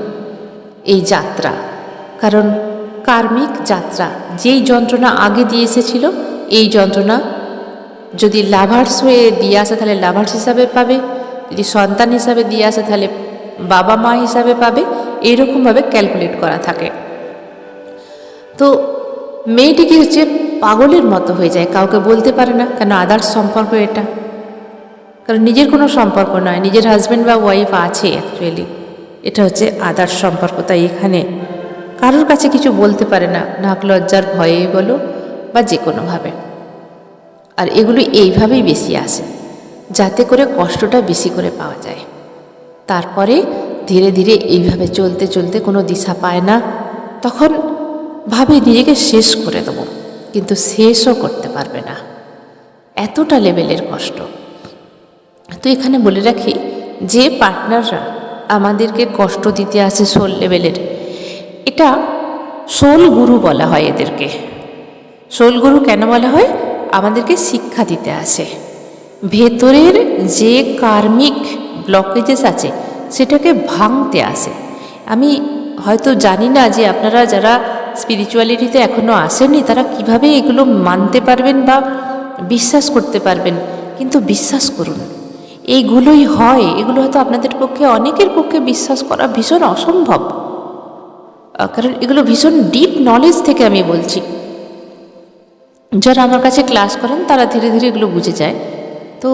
এই যাত্রা। কারণ কার্মিক যাত্রা, যেই যন্ত্রণা আগে দিয়ে এসেছিল, এই যন্ত্রণা যদি লাভার্স হয়ে দিয়ে আসে তাহলে লাভার্স হিসাবে পাবে, যদি সন্তান হিসাবে দিয়ে আসে তাহলে বাবা মা হিসাবে পাবে। এইরকমভাবে ক্যালকুলেট করা থাকে। তো মেয়েটি কি হচ্ছে, পাগলের মতো হয়ে যায়, কাউকে বলতে পারে না। কেন? আদার্স সম্পর্ক এটা, কারণ নিজের কোনো সম্পর্ক নয়, নিজের হাজব্যান্ড বা ওয়াইফ আছে অ্যাকচুয়ালি, এটা হচ্ছে আদার্স সম্পর্ক। তাই এখানে কারোর কাছে কিছু বলতে পারে না, নাক লজ্জার ভয়ে বলো বা যে কোনোভাবে। আর এগুলো এইভাবেই বেশি আসে, যাতে করে কষ্টটা বেশি করে পাওয়া যায়। তারপরে ধীরে ধীরে এইভাবে চলতে চলতে কোনো দিশা পায় না, তখন ভাবে নিজেকে শেষ করে দেবো, কিন্তু শেষও করতে পারবে না, এতটা লেভেলের কষ্ট। তো এখানে বলে রাখি, যে পার্টনাররা আমাদেরকে কষ্ট দিতে আসে সোল লেভেলের, এটা সোল গুরু বলা হয় এদেরকে। সোল গুরু কেন বলা হয়? আমাদেরকে শিক্ষা দিতে আসে। ভেতরের যে কার্মিক ব্লকেজেস আছে সেটাকে ভাঙতে আসে। আমি হয়তো জানি না যে আপনারা যারা স্পিরিচুয়ালিটিতে এখনও আসেননি তারা কিভাবে এগুলো মানতে পারবেন বা বিশ্বাস করতে পারবেন, কিন্তু বিশ্বাস করুন এইগুলোই হয়। এগুলো হয়তো আপনাদের পক্ষে, অনেকের পক্ষে বিশ্বাস করা ভীষণ অসম্ভব, কারণ এগুলো ভীষণ ডিপ নলেজ থেকে আমি বলছি। যারা আমার কাছে ক্লাস করেন তারা ধীরে ধীরে এগুলো বুঝে যায়। তো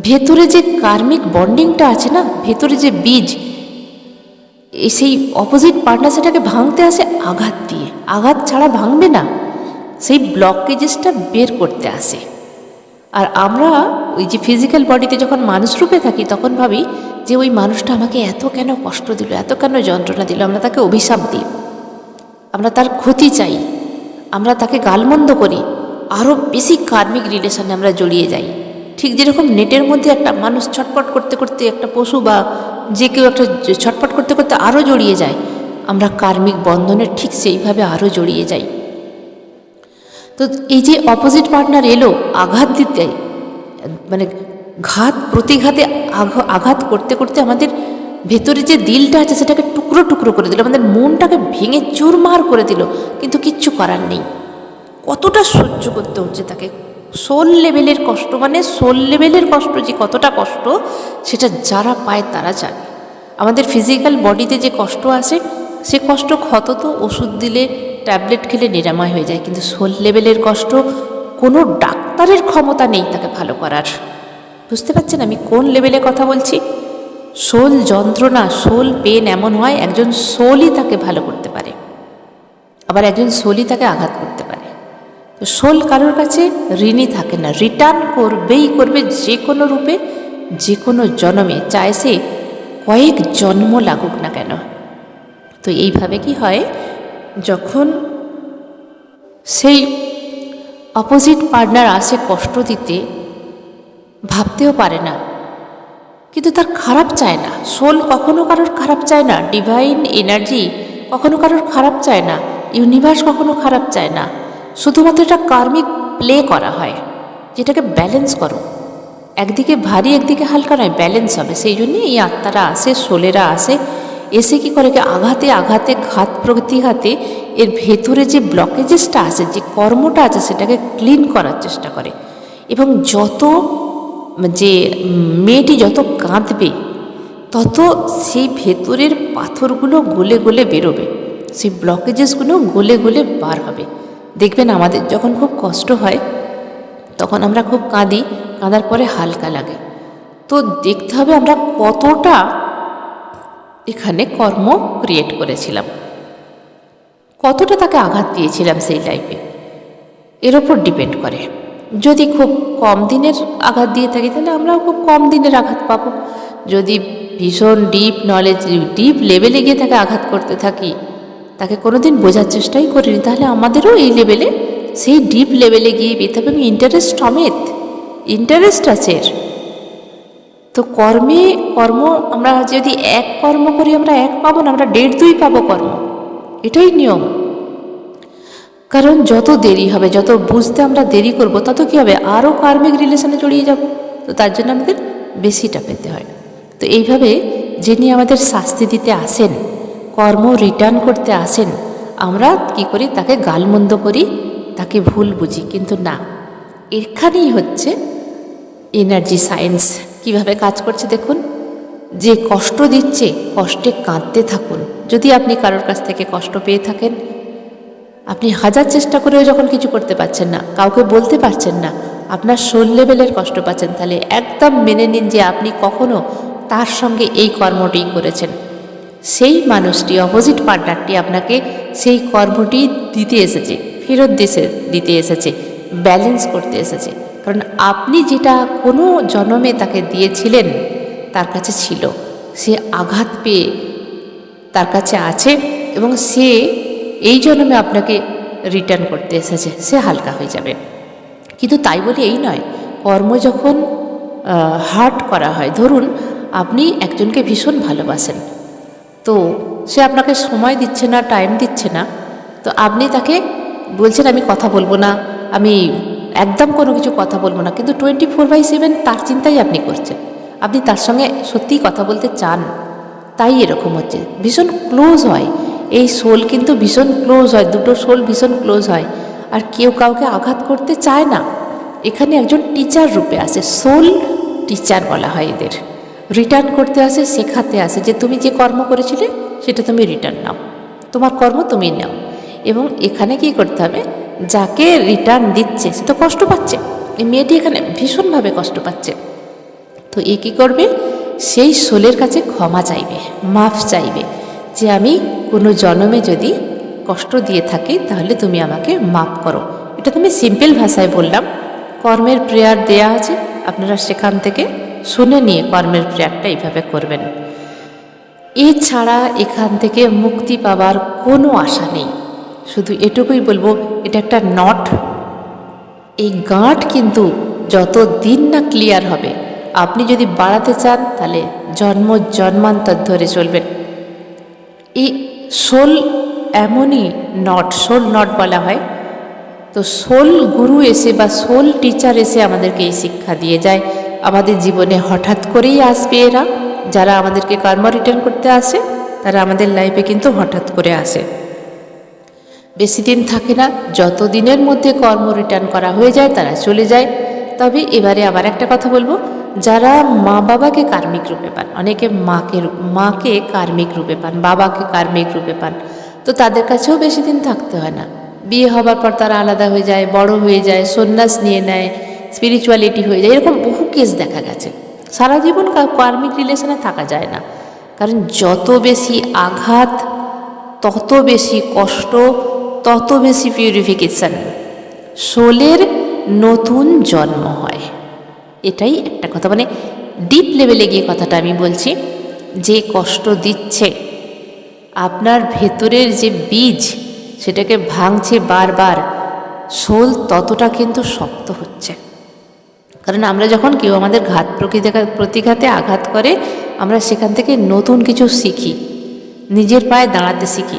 ভেতরে যে কার্মিক বন্ডিংটা আছে না, ভেতরে যে বীজ, সেই অপোজিট পার্টনার সেটাকে ভাঙতে আসে আঘাত দিয়ে। আঘাত ছাড়া ভাঙবে না, সেই ব্লকেজেসটা বের করতে আসে। আর আমরা ওই যে ফিজিক্যাল বডিতে যখন মানুষ রূপে থাকি তখন ভাবি যে ওই মানুষটা আমাকে এত কেন কষ্ট দিল, এত কেন যন্ত্রণা দিল, আমরা তাকে অভিশাপ দিই, আমরা তার ক্ষতি চাই, আমরা তাকে গালমন্দ করি, আরও বেশি কার্মিক রিলেশনে আমরা জড়িয়ে যাই। ঠিক যেরকম নেটের মধ্যে একটা মানুষ ছটপট করতে করতে, একটা পশু বা যে কেউ একটা ছটপট করতে করতে আরও জড়িয়ে যায়, আমরা কার্মিক বন্ধনে ঠিক সেইভাবে আরও জড়িয়ে যাই। তো এই যে অপোজিট পার্টনার এলো আঘাত দিতে, মানে ঘাত প্রতিঘাতে আঘাত করতে করতে আমাদের ভেতরে যে দিলটা আছে সেটাকে টুকরো টুকরো করে দিল, আমাদের মনটাকে ভেঙে চুরমার করে দিল, কিন্তু কিচ্ছু করার নেই। কতটা সহ্য করতে হচ্ছে তাকে, সোল লেভেলের কষ্ট, মানে সোল লেভেলের কষ্ট যে কতটা কষ্ট সেটা যারা পায় তারা জানে। আমাদের ফিজিক্যাল বডিতে যে কষ্ট আসে সে কষ্ট ক্ষত তো ওষুধ দিলে, ট্যাবলেট খেলে নিরাময় হয়ে যায়, কিন্তু সোল লেভেলের কষ্ট কোনো ডাক্তারের ক্ষমতা নেই তাকে ভালো করার। বুঝতে পারছেন আমি কোন লেভেলে কথা বলছি? সোল যন্ত্রণা, সোল পেন এমন হয় একজন সোলই তাকে ভালো করতে পারে, আবার একজন সোলই তাকে আঘাত করতে পারে। তো সোল কারোর কাছে ঋণী থাকে না, রিটার্ন করবেই করবে, যে কোনো রূপে, যে কোনো জন্মে, চায় সে কয়েক জন্ম লাগুক না কেন। তো এইভাবে কি হয়, যখন সেই অপোজিট পার্টনার আসে কষ্ট দিতে, ভাবতেও পারে না, কিন্তু তার খারাপ চায় না। সোল কখনো কারোর খারাপ চায় না, ডিভাইন এনার্জি কখনো কারোর খারাপ চায় না, ইউনিভার্স কখনো খারাপ চায় না। শুধুমাত্র এটা কার্মিক প্লে করা হয়, যেটাকে ব্যালেন্স করো, একদিকে ভারী একদিকে হালকা নয়, ব্যালেন্স হবে। সেই জন্যই এই আত্মারা আসে, সোলেরা আসে, এসে কি করে, আঘাতে আঘাতে, ঘাত প্রতিঘাতে এর ভেতরে যে ব্লকেজেসটা আছে, যে কর্মটা আছে সেটাকে ক্লিন করার চেষ্টা করে। এবং যত যে মেয়েটি যত কাঁদবে তত সেই ভেতরের পাথরগুলো গলে গলে বেরোবে, সেই ব্লকেজেসগুলো গলে গলে বার হবে। দেখবেন আমাদের যখন খুব কষ্ট হয় তখন আমরা খুব কাঁদি, কাঁদার পরে হালকা লাগে। তো দেখতে হবে আমরা কতটা এখানে কর্ম ক্রিয়েট করেছিলাম, কতটা তাকে আঘাত দিয়েছিলাম সেই লাইফে, এর ওপর ডিপেন্ড করে। যদি খুব কম দিনের আঘাত দিয়ে থাকি তাহলে আমরাও খুব কম দিনের আঘাত পাবো। যদি ভীষণ ডিপ নলেজ, ডিপ লেভেলে গিয়ে তাকে আঘাত করতে থাকি, তাকে কোনোদিন বোঝার চেষ্টাই করিনি, তাহলে আমাদেরও এই লেভেলে, সেই ডিপ লেভেলে গিয়ে পেতে হবে। আমি ইন্টারেস্ট সমেত, ইন্টারেস্ট আছে। তো কর্ম আমরা যদি এক কর্ম করি আমরা এক পাবো না, আমরা 1.5-2 পাবো কর্ম, এটাই নিয়ম। কারণ যত দেরি হবে, যত বুঝতে আমরা দেরি করব, তত কী হবে, আরও কার্মিক রিলেশনে জড়িয়ে যাব। তো তার জন্য আমাদের বেশিটা পেতে হয়। তো এইভাবে যিনি আমাদের শাস্তি দিতে আসেন, কর্ম রিটার্ন করতে আসেন, আমরা কি করি, তাকে গালমন্দ করি, তাকে ভুল বুঝি, কিন্তু না, এখানেই হচ্ছে এনার্জি সায়েন্স কিভাবে কাজ করছে দেখুন। যে কষ্ট দিচ্ছে, কষ্টে কাঁদতে থাকুন। যদি আপনি কারোর কাছ থেকে কষ্ট পেয়ে থাকেন, আপনি হাজার চেষ্টা করেও যখন কিছু করতে পারছেন না, কাউকে বলতে পারছেন না, আপনার সোল লেভেলের কষ্ট পাচ্ছেন, তাহলে একদম মেনে নিন যে আপনি কখনো তার সঙ্গে এই কর্মটি করেছেন। সেই মানুষটি, অপোজিট পার্টনারটি আপনাকে সেই কর্মটি দিতে এসেছে, ফেরত দিতে এসেছে, ব্যালেন্স করতে এসেছে। কারণ আপনি যেটা কোনো জন্মে তাকে দিয়েছিলেন তার কাছে ছিল, সে আঘাত পেয়ে তার কাছে আছে, এবং সে এই জন্মে আপনাকে রিটার্ন করতে এসেছে, সে হালকা হয়ে যাবে। কিন্তু তাই বলে এই নয়, কর্ম যখন হার্ট করা হয়, ধরুন আপনি একজনকে ভীষণ ভালোবাসেন, তো সে আপনাকে সময় দিচ্ছে না, টাইম দিচ্ছে না, তো আপনি তাকে বলছেন আমি কথা বলবো না, আমি একদম কোনো কিছু কথা বলবো না, কিন্তু 24/7 তার চিন্তাই আপনি করছেন, আপনি তার সঙ্গে সত্যিই কথা বলতে চান, তাই এরকম হচ্ছে। ভীষণ ক্লোজ হয় এই সোল, কিন্তু ভীষণ ক্লোজ হয়, দুটো সোল ভীষণ ক্লোজ হয়, আর কেউ কাউকে আঘাত করতে চায় না। এখানে একজন টিচার রূপে আসে, সোল টিচার বলা হয় এদের। রিটার্ন করতে আসে, শেখাতে আসে যে তুমি যে কর্ম করেছিলে সেটা তুমি রিটার্ন নাও, তোমার কর্ম তুমি নাও। এবং এখানে কি করতে হবে, যাকে রিটার্ন দিচ্ছে সে তো কষ্ট পাচ্ছে, এই মেয়েটি এখানে ভীষণভাবে কষ্ট পাচ্ছে। তো এ কী করবে, সেই সোলের কাছে ক্ষমা চাইবে, মাফ চাইবে, যে আমি কোনো জন্মে যদি কষ্ট দিয়ে থাকি তাহলে তুমি আমাকে মাফ করো। এটা তুমি সিম্পল ভাষায় বললাম, কর্মের প্রেয়ার দেয়া আছে, আপনারা সেখান থেকে শুনে নিয়ে কর্মের প্রেয়ারটা এইভাবে করবেন। এছাড়া এখান থেকে মুক্তি পাবার কোনো আশা নেই। শুধু এটুকুই বলবো, এটা একটা নট, এই গাঁট কিন্তু যত দিন না ক্লিয়ার হবে, আপনি যদি বাড়াতে চান তাহলে জন্ম জন্মান্তর ধরে চলবেন। এই সোল এমনই নট, সোল নট বলা হয়। তো সোল গুরু এসে বা সোল টিচার এসে আমাদেরকে এই শিক্ষা দিয়ে যায়। আমাদের জীবনে হঠাৎ করেই আসবে এরা, যারা আমাদেরকে কর্ম রিটার্ন করতে আসে তারা আমাদের লাইফে কিন্তু হঠাৎ করে আসে, বেশি দিন থাকে না। যত দিনের মধ্যে কর্ম রিটার্ন করা হয়ে যায় তারা চলে যায়। তবে এবারে আবার একটা কথা বলবো, যারা মা বাবাকে কার্মিক রূপে পান, অনেকে মাকে কার্মিক রূপে পান, বাবাকে কার্মিক রূপে পান, তো তাদের কাছেও বেশি দিন থাকতে হয় না। বিয়ে হবার পর তারা আলাদা হয়ে যায়, বড় হয়ে যায়, সন্ন্যাস নিয়ে নেয়, স্পিরিচুয়ালিটি হয়ে যায়, এরকম বহু কেস দেখা গেছে। সারা জীবন কার্মিক রিলেশনে থাকা যায় না, কারণ যত বেশি আঘাত তত বেশি কষ্ট, তত বেশি পিউরিফিকেশন, সোলের নতুন জন্ম হয়। এটাই একটা কথা, মানে ডিপ লেভেলে গিয়ে কথাটা আমি বলছি, যে কষ্ট দিচ্ছে আপনার ভেতরের যে বীজ সেটাকে ভাঙছে বারবার, সোল ততটা কিন্তু শক্ত হচ্ছে। কারণ আমরা যখন কেউ আমাদের প্রতিঘাতে আঘাত করে, আমরা সেখান থেকে নতুন কিছু শিখি, নিজের পায়ে দাঁড়াতে শিখি,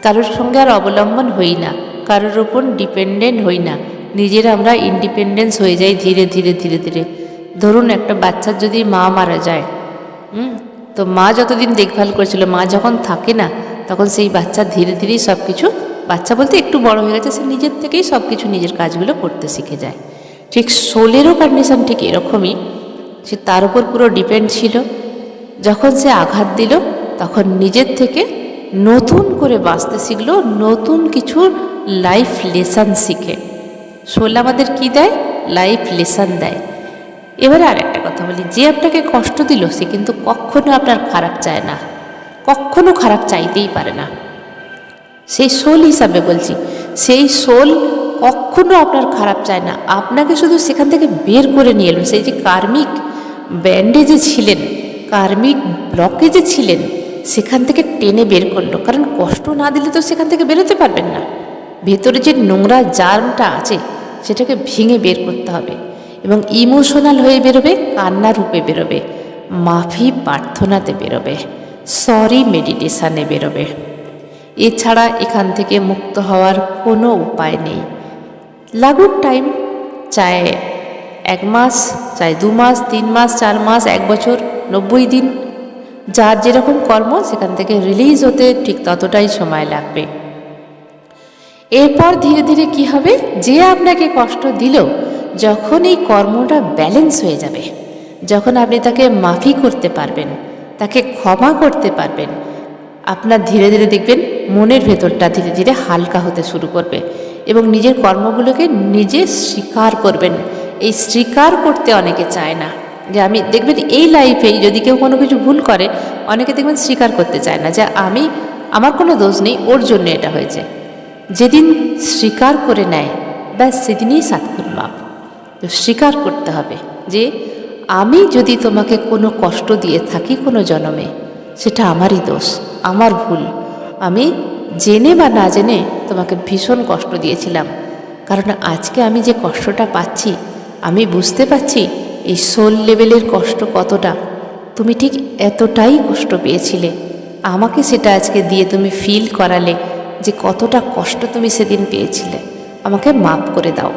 কারোর সঙ্গে আর অবলম্বন হই না, কারোর ওপর ডিপেন্ডেন্ট হই না, নিজের আমরা ইন্ডিপেন্ডেন্স হয়ে যাই ধীরে ধীরে ধীরে ধীরে। ধরুন একটা বাচ্চার যদি মা মারা যায়, তো মা যতদিন দেখভাল করেছিল, মা যখন থাকে না তখন সেই বাচ্চা ধীরে ধীরেই সব কিছু, বাচ্চা বলতে একটু বড় হয়ে গেছে, সে নিজের থেকেই সব কিছু নিজের কাজগুলো করতে শিখে যায়। ঠিক সোলেরও কন্ডিশন ঠিক এরকমই, সে তার উপর পুরো ডিপেন্ড ছিল, যখন সে আঘাত দিল তখন নিজের থেকে নতুন করে বাঁচতে শিখলো, নতুন কিছু লাইফ লেসন শিখে। সোল আমাদের কি দেয়, লাইফ লেসন দেয়। এবারে আর একটা কথা বলি, যে আপনাকে কষ্ট দিল সে কিন্তু কখনো আপনার খারাপ চায় না, কখনো খারাপ চাইতেই পারে না। সেই সোল হিসাবে বলছি, সেই সোল কখনো আপনার খারাপ চায় না, আপনাকে শুধু সেখান থেকে বের করে নিয়ে এলো। সেই যে কার্মিক ব্যান্ডেজে ছিলেন, কার্মিক ব্লকেজে ছিলেন, সেখান থেকে টেনে বের করলো। কারণ কষ্ট না দিলে তো সেখান থেকে বেরোতে পারবেন না, ভেতরে যে নোংরা জার্মটা আছে সেটাকে ভেঙে বের করতে হবে, এবং ইমোশনাল হয়ে বেরোবে, কান্না রূপে বেরোবে, মাফি প্রার্থনাতে বেরোবে, সরি মেডিটেশানে বেরোবে। এছাড়া এখান থেকে মুক্ত হওয়ার কোনো উপায় নেই। লাগুক টাইম, চায় 1 মাস, চায় 2 মাস, 3 মাস, 4 মাস, 1 বছর, 90 দিন, যার যেরকম কর্ম সেখান থেকে রিলিজ হতে ঠিক ততটাই সময় লাগবে। এরপর ধীরে ধীরে কি হবে, যে আপনাকে কষ্ট দিল, যখন এই কর্মটা ব্যালেন্স হয়ে যাবে, যখন আপনি তাকে মাফি করতে পারবেন, তাকে ক্ষমা করতে পারবেন, আপনার ধীরে ধীরে দেখবেন মনের ভেতরটা ধীরে ধীরে হালকা হতে শুরু করবে, এবং নিজের কর্মগুলোকে নিজে স্বীকার করবেন। এই স্বীকার করতে অনেকে চায় না, যে আমি দেখবেন এই লাইফেই যদি কেউ কোনো কিছু ভুল করে, অনেকে দেখবেন স্বীকার করতে চায় না যে আমার কোনো দোষ নেই, ওর জন্য এটা হয়েছে। যেদিন স্বীকার করে নেয়, ব্যাস সেদিনই সাতক্ষণ মাপ। তো স্বীকার করতে হবে যে আমি যদি তোমাকে কোনো কষ্ট দিয়ে থাকি কোনো জন্মে, সেটা আমারই দোষ, আমার ভুল, আমি জেনে বা না জেনে তোমাকে ভীষণ কষ্ট দিয়েছিলাম। কারণ আজকে আমি যে কষ্টটা পাচ্ছি, আমি বুঝতে পারছি এই সোল লেভেলের কষ্ট কতটা। তুমি ঠিক এতটাই কষ্ট পেয়েছিলে, আমাকে সেটা আজকে দিয়ে তুমি ফিল করালে যে কতটা কষ্ট তুমি সেদিন পেয়েছিলে, আমাকে মাপ করে দাও।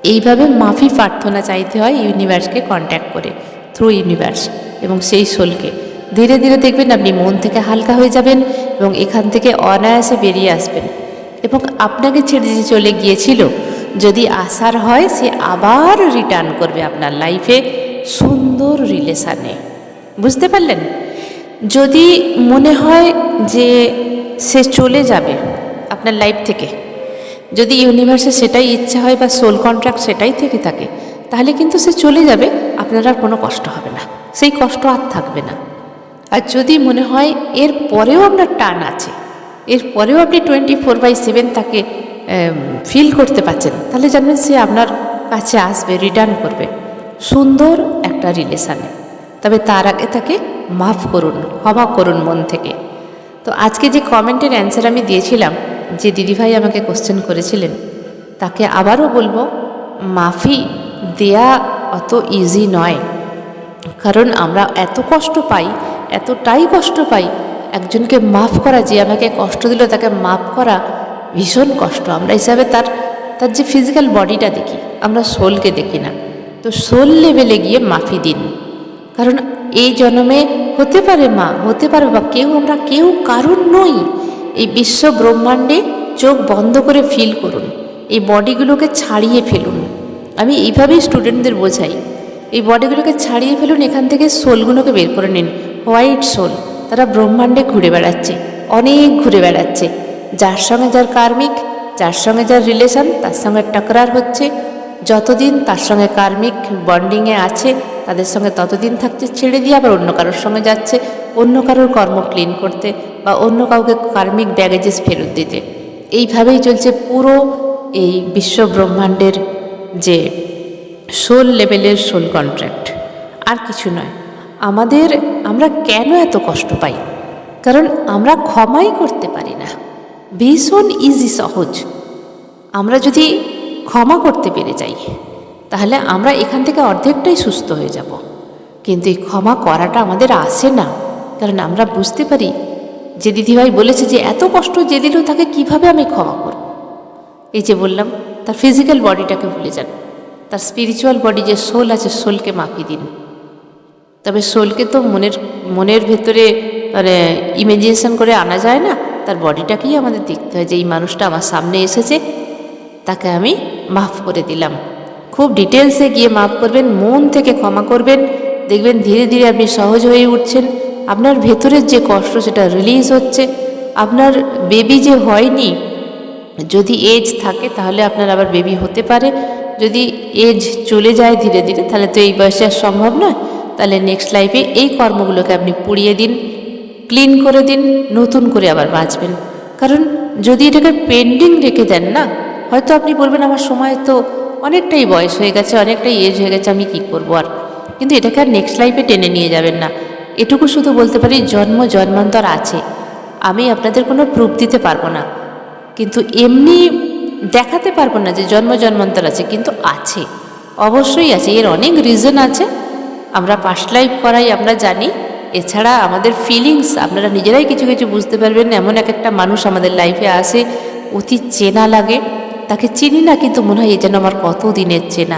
এইভাবে মাফি প্রার্থনা চাইতে হয় ইউনিভার্সকে কন্ট্যাক্ট করে, থ্রু ইউনিভার্স এবং সেই সোলকে। ধীরে ধীরে দেখবেন আপনি মন থেকে হালকা হয়ে যাবেন এবং এখান থেকে অনায়াসে বেরিয়ে আসবেন। এবং আপনাকে ছেড়ে যে চলে গিয়েছিল, যদি আসার হয় সে আবার রিটার্ন করবে আপনার লাইফে সুন্দর রিলেশানে। বুঝতে পারলেন? যদি মনে হয় যে সে চলে যাবে আপনার লাইফ থেকে, যদি ইউনিভার্সে সেটাই ইচ্ছা হয় বা সোল কন্ট্রাক্ট সেটাই থেকে থাকে, তাহলে কিন্তু সে চলে যাবে, আপনার আর কোনো কষ্ট হবে না, সেই কষ্ট আর থাকবে না। আর যদি মনে হয় এর পরেও আপনার টান আছে, এর পরেও আপনি 24/7 তাকে ফিল করতে পারছেন, তাহলে জানবেন সে আপনার কাছে আসবে, রিটার্ন করবে সুন্দর একটা রিলেশানে। তবে তার আগে তাকে মাফ করুন, ক্ষমা করুন মন থেকে। তো আজকে যে কমেন্টের অ্যান্সার আমি দিয়েছিলাম, যে দিদিভাই আমাকে কোশ্চেন করেছিলেন, তাকে আবারও বলবো, মাফি দেয়া অত ইজি নয়। কারণ আমরা এত কষ্ট পাই, এতটাই কষ্ট পাই, একজনকে মাফ করা, যে আমাকে কষ্ট দিল তাকে মাফ করা ভীষণ কষ্ট। আমরা হিসাবে তার যে ফিজিক্যাল বডিটা দেখি, আমরা সোলকে দেখি না। তো সোল লেভেলে গিয়ে মাফি দিন। কারণ এই জন্মে হতে পারে মা, হতে পারে বা আমরা কেউ কারণ নই। এই বিশ্ব ব্রহ্মাণ্ডে চোখ বন্ধ করে ফিল করুন, এই বডিগুলোকে ছাড়িয়ে ফেলুন। আমি এইভাবেই স্টুডেন্টদের বোঝাই, এই বডিগুলোকে ছাড়িয়ে ফেলুন, এখান থেকে সোলগুলোকে বের করে নিন। হোয়াইট সোল, তারা ব্রহ্মাণ্ডে ঘুরে বেড়াচ্ছে, অনেক ঘুরে বেড়াচ্ছে। যার সঙ্গে যার কার্মিক, যার সঙ্গে যার রিলেশন, তার সঙ্গে টাকরার হচ্ছে। যতদিন তার সঙ্গে কার্মিক বন্ডিংয়ে আছে তাদের সঙ্গে ততদিন থাকছে, ছেড়ে দিয়ে আবার অন্য কারোর সঙ্গে যাচ্ছে, অন্য কারোর কর্ম ক্লিন করতে বা অন্য কাউকে কার্মিক ব্যাগেজেস ফেরত দিতে। এইভাবেই চলছে পুরো এই বিশ্ব ব্রহ্মাণ্ডের যে সোল লেভেলের সোল কন্ট্রাক্ট, আর কিছু নয়। আমরা কেন এত কষ্ট পাই? কারণ আমরা ক্ষমাই করতে পারি না। ভীষণ ইজি, সহজ। আমরা যদি ক্ষমা করতে পেরে যাই, তাহলে আমরা এখান থেকে অর্ধেকটাই সুস্থ হয়ে যাব। কিন্তু এই ক্ষমা করাটা আমাদের আসে না, কারণ আমরা বুঝতে পারি, যে দিদিভাই বলেছে যে এত কষ্ট যে দিল তাকে কিভাবে আমি ক্ষমা করব। এই যে বললাম, তার ফিজিক্যাল বডিটাকে ভুলে যান, তার স্পিরিচুয়াল বডি যে সোল আছে, সোলকে মাফি দিন। তবে সোলকে তো মনের ভেতরে মানে ইমেজিনেশন করে আনা যায় না, তার বডিটাকেই আমাদের দেখতে হয়, যে এই মানুষটা আমার সামনে এসেছে, তাকে আমি মাফ করে দিলাম। খুব ডিটেলসে গিয়ে মাফ করবেন, মন থেকে ক্ষমা করবেন, দেখবেন ধীরে ধীরে আপনি সহজ হয়ে উঠছেন। আপনার ভেতরের যে কষ্ট সেটা রিলিজ হচ্ছে। আপনার বেবি যে হয়নি, যদি এজ থাকে তাহলে আপনার আবার বেবি হতে পারে। যদি এজ চলে যায় ধীরে ধীরে, তাহলে তো এই বয়সে আর সম্ভব নয়। তাহলে নেক্সট লাইফে এই কর্মগুলোকে আপনি পুড়িয়ে দিন, ক্লিন করে দিন, নতুন করে আবার বাঁচবেন। কারণ যদি এটাকে পেন্ডিং রেখে দেন না, হয়তো আপনি বলবেন আমার সময় তো অনেকটাই বয়স হয়ে গেছে, অনেকটাই এজ হয়ে গেছে, আমি কি করব আর। কিন্তু এটাকে আর নেক্সট লাইফে টেনে নিয়ে যাবেন না। এটুকু শুধু বলতে পারি, জন্ম জন্মান্তর আছে। আমি আপনাদের কোনো প্রুফ দিতে পারবো না, কিন্তু এমনি দেখাতে পারবো না যে জন্ম জন্মান্তর আছে, কিন্তু আছে, অবশ্যই আছে। এর অনেক রিজন আছে। আমরা পাস্ট লাইফ করাই আমরা জানি। এছাড়া আমাদের ফিলিংস আপনারা নিজেরাই কিছু কিছু বুঝতে পারবেন। এমন একটা মানুষ আমাদের লাইফে আসে, অতি চেনা লাগে, তাকে চিনি না কিন্তু মনে হয় এ যেন আমার কত দিনের চেনা।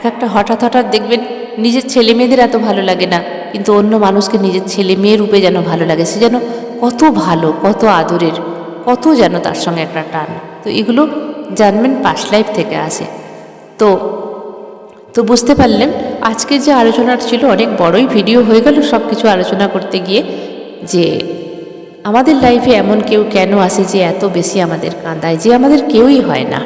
একটা হঠাৎ হঠাৎ দেখবেন নিজের ছেলে মেয়েদের এত ভালো লাগে না, কিন্তু অন্য মানুষকে নিজের ছেলে মেয়ে রূপে যেন ভালো লাগে। সে যেন কত ভালো, কত আদরের, কত যেন তার সঙ্গে একটা টান। তো এগুলো জানবেন পাস্ট লাইফ থেকে আসে। তো বুঝতে পারলেন আজকে যে আলোচনাটা ছিল, অনেক বড়ই ভিডিও হয়ে গেল সব কিছু আলোচনা করতে গিয়ে, যে আমাদের লাইফে এমন কেউ কেন আসে যে এত বেশি আমাদের কাঁদায়, যে আমাদের কেউই হয় না,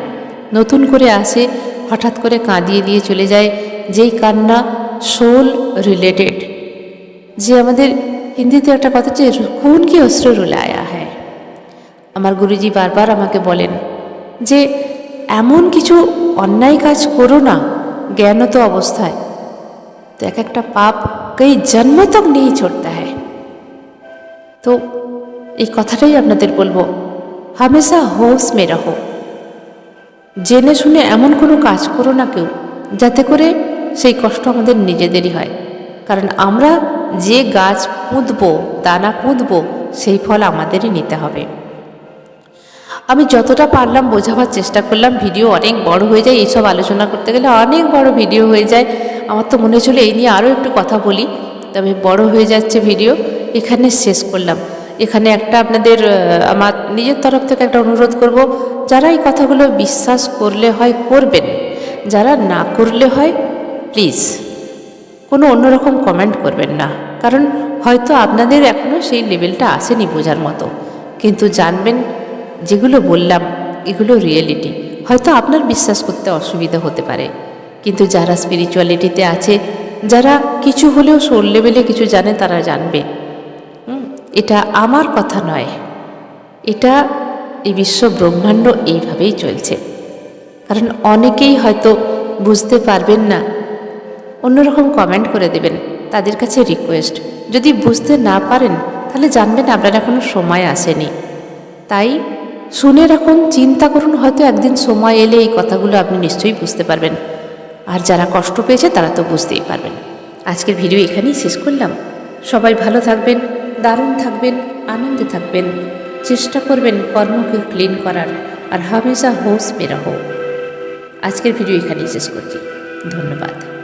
নতুন করে আসে, হঠাৎ করে কাঁদিয়ে দিয়ে চলে যায়, যেই কান্না সোল রিলেটেড। যে আমাদের হিন্দিতে একটা কথা, যে খুন কি অশ্রু রুলায়া হ্যায়। আমার গুরুজি বারবার আমাকে বলেন যে এমন কিছু অন্যায় কাজ করো না জ্ঞানত অবস্থায়, তো একটা পাপ কই জন্ম তক নেই ছোড়তা হ্যায়। তো এই কথাটাই আপনাদের বলবো, হামেশা হোশ মে রহো। জেনে শুনে এমন কোনো কাজ করো না কেউ, যাতে করে সেই কষ্ট আমাদের নিজেদেরই হয়। কারণ আমরা যে গাছ পুঁতবো, দানা পুঁতবো, সেই ফল আমাদেরই নিতে হবে। আমি যতটা পারলাম বোঝাবার চেষ্টা করলাম। ভিডিও অনেক বড় হয়ে যায়, এইসব আলোচনা করতে গেলে অনেক বড় ভিডিও হয়ে যায়। আমার তো মনে হচ্ছিলো এই নিয়ে আরও একটু কথা বলি, তবে বড় হয়ে যাচ্ছে ভিডিও, এখানে শেষ করলাম। এখানে একটা আপনাদের আমার নিজের তরফ থেকে একটা অনুরোধ করব, যারা এই কথাগুলো বিশ্বাস করলে হয় করবেন, যারা না করলে হয় প্লিজ কোনো অন্যরকম কমেন্ট করবেন না। কারণ হয়তো আপনাদের এখনও সেই লেভেলটা আসেনি বোঝার মতো, কিন্তু জানবেন যেগুলো বললাম এগুলো রিয়েলিটি। হয়তো আপনার বিশ্বাস করতে অসুবিধা হতে পারে, কিন্তু যারা স্পিরিচুয়ালিটিতে আছে, যারা কিছু হলেও সোল লেভেলে কিছু জানে, তারা জানবে এটা আমার কথা নয়, এটা এই বিশ্ব ব্রহ্মাণ্ড এইভাবেই চলছে। কারণ অনেকেই হয়তো বুঝতে পারবেন না, অন্যরকম কমেন্ট করে দেবেন। তাদের কাছে রিকোয়েস্ট, যদি বুঝতে না পারেন তাহলে জানবেন আপনার এখনো সময় আসেনি। তাই শুনে রাখুন, চিন্তা করুন, হয়তো একদিন সময় এলে এই কথাগুলো আপনি নিশ্চয়ই বুঝতে পারবেন। আর যারা কষ্ট পেয়েছে তারা তো বুঝতেই পারবেন। আজকের ভিডিও এখানেই শেষ করলাম। সবাই ভালো থাকবেন, দারুণ থাকবেন, আনন্দে থাকবেন, চেষ্টা করবেন কর্মকে ক্লিন করার। আর হামেশা হোশ মে রহো। আজকের ভিডিও এখানেই শেষ করছি। ধন্যবাদ।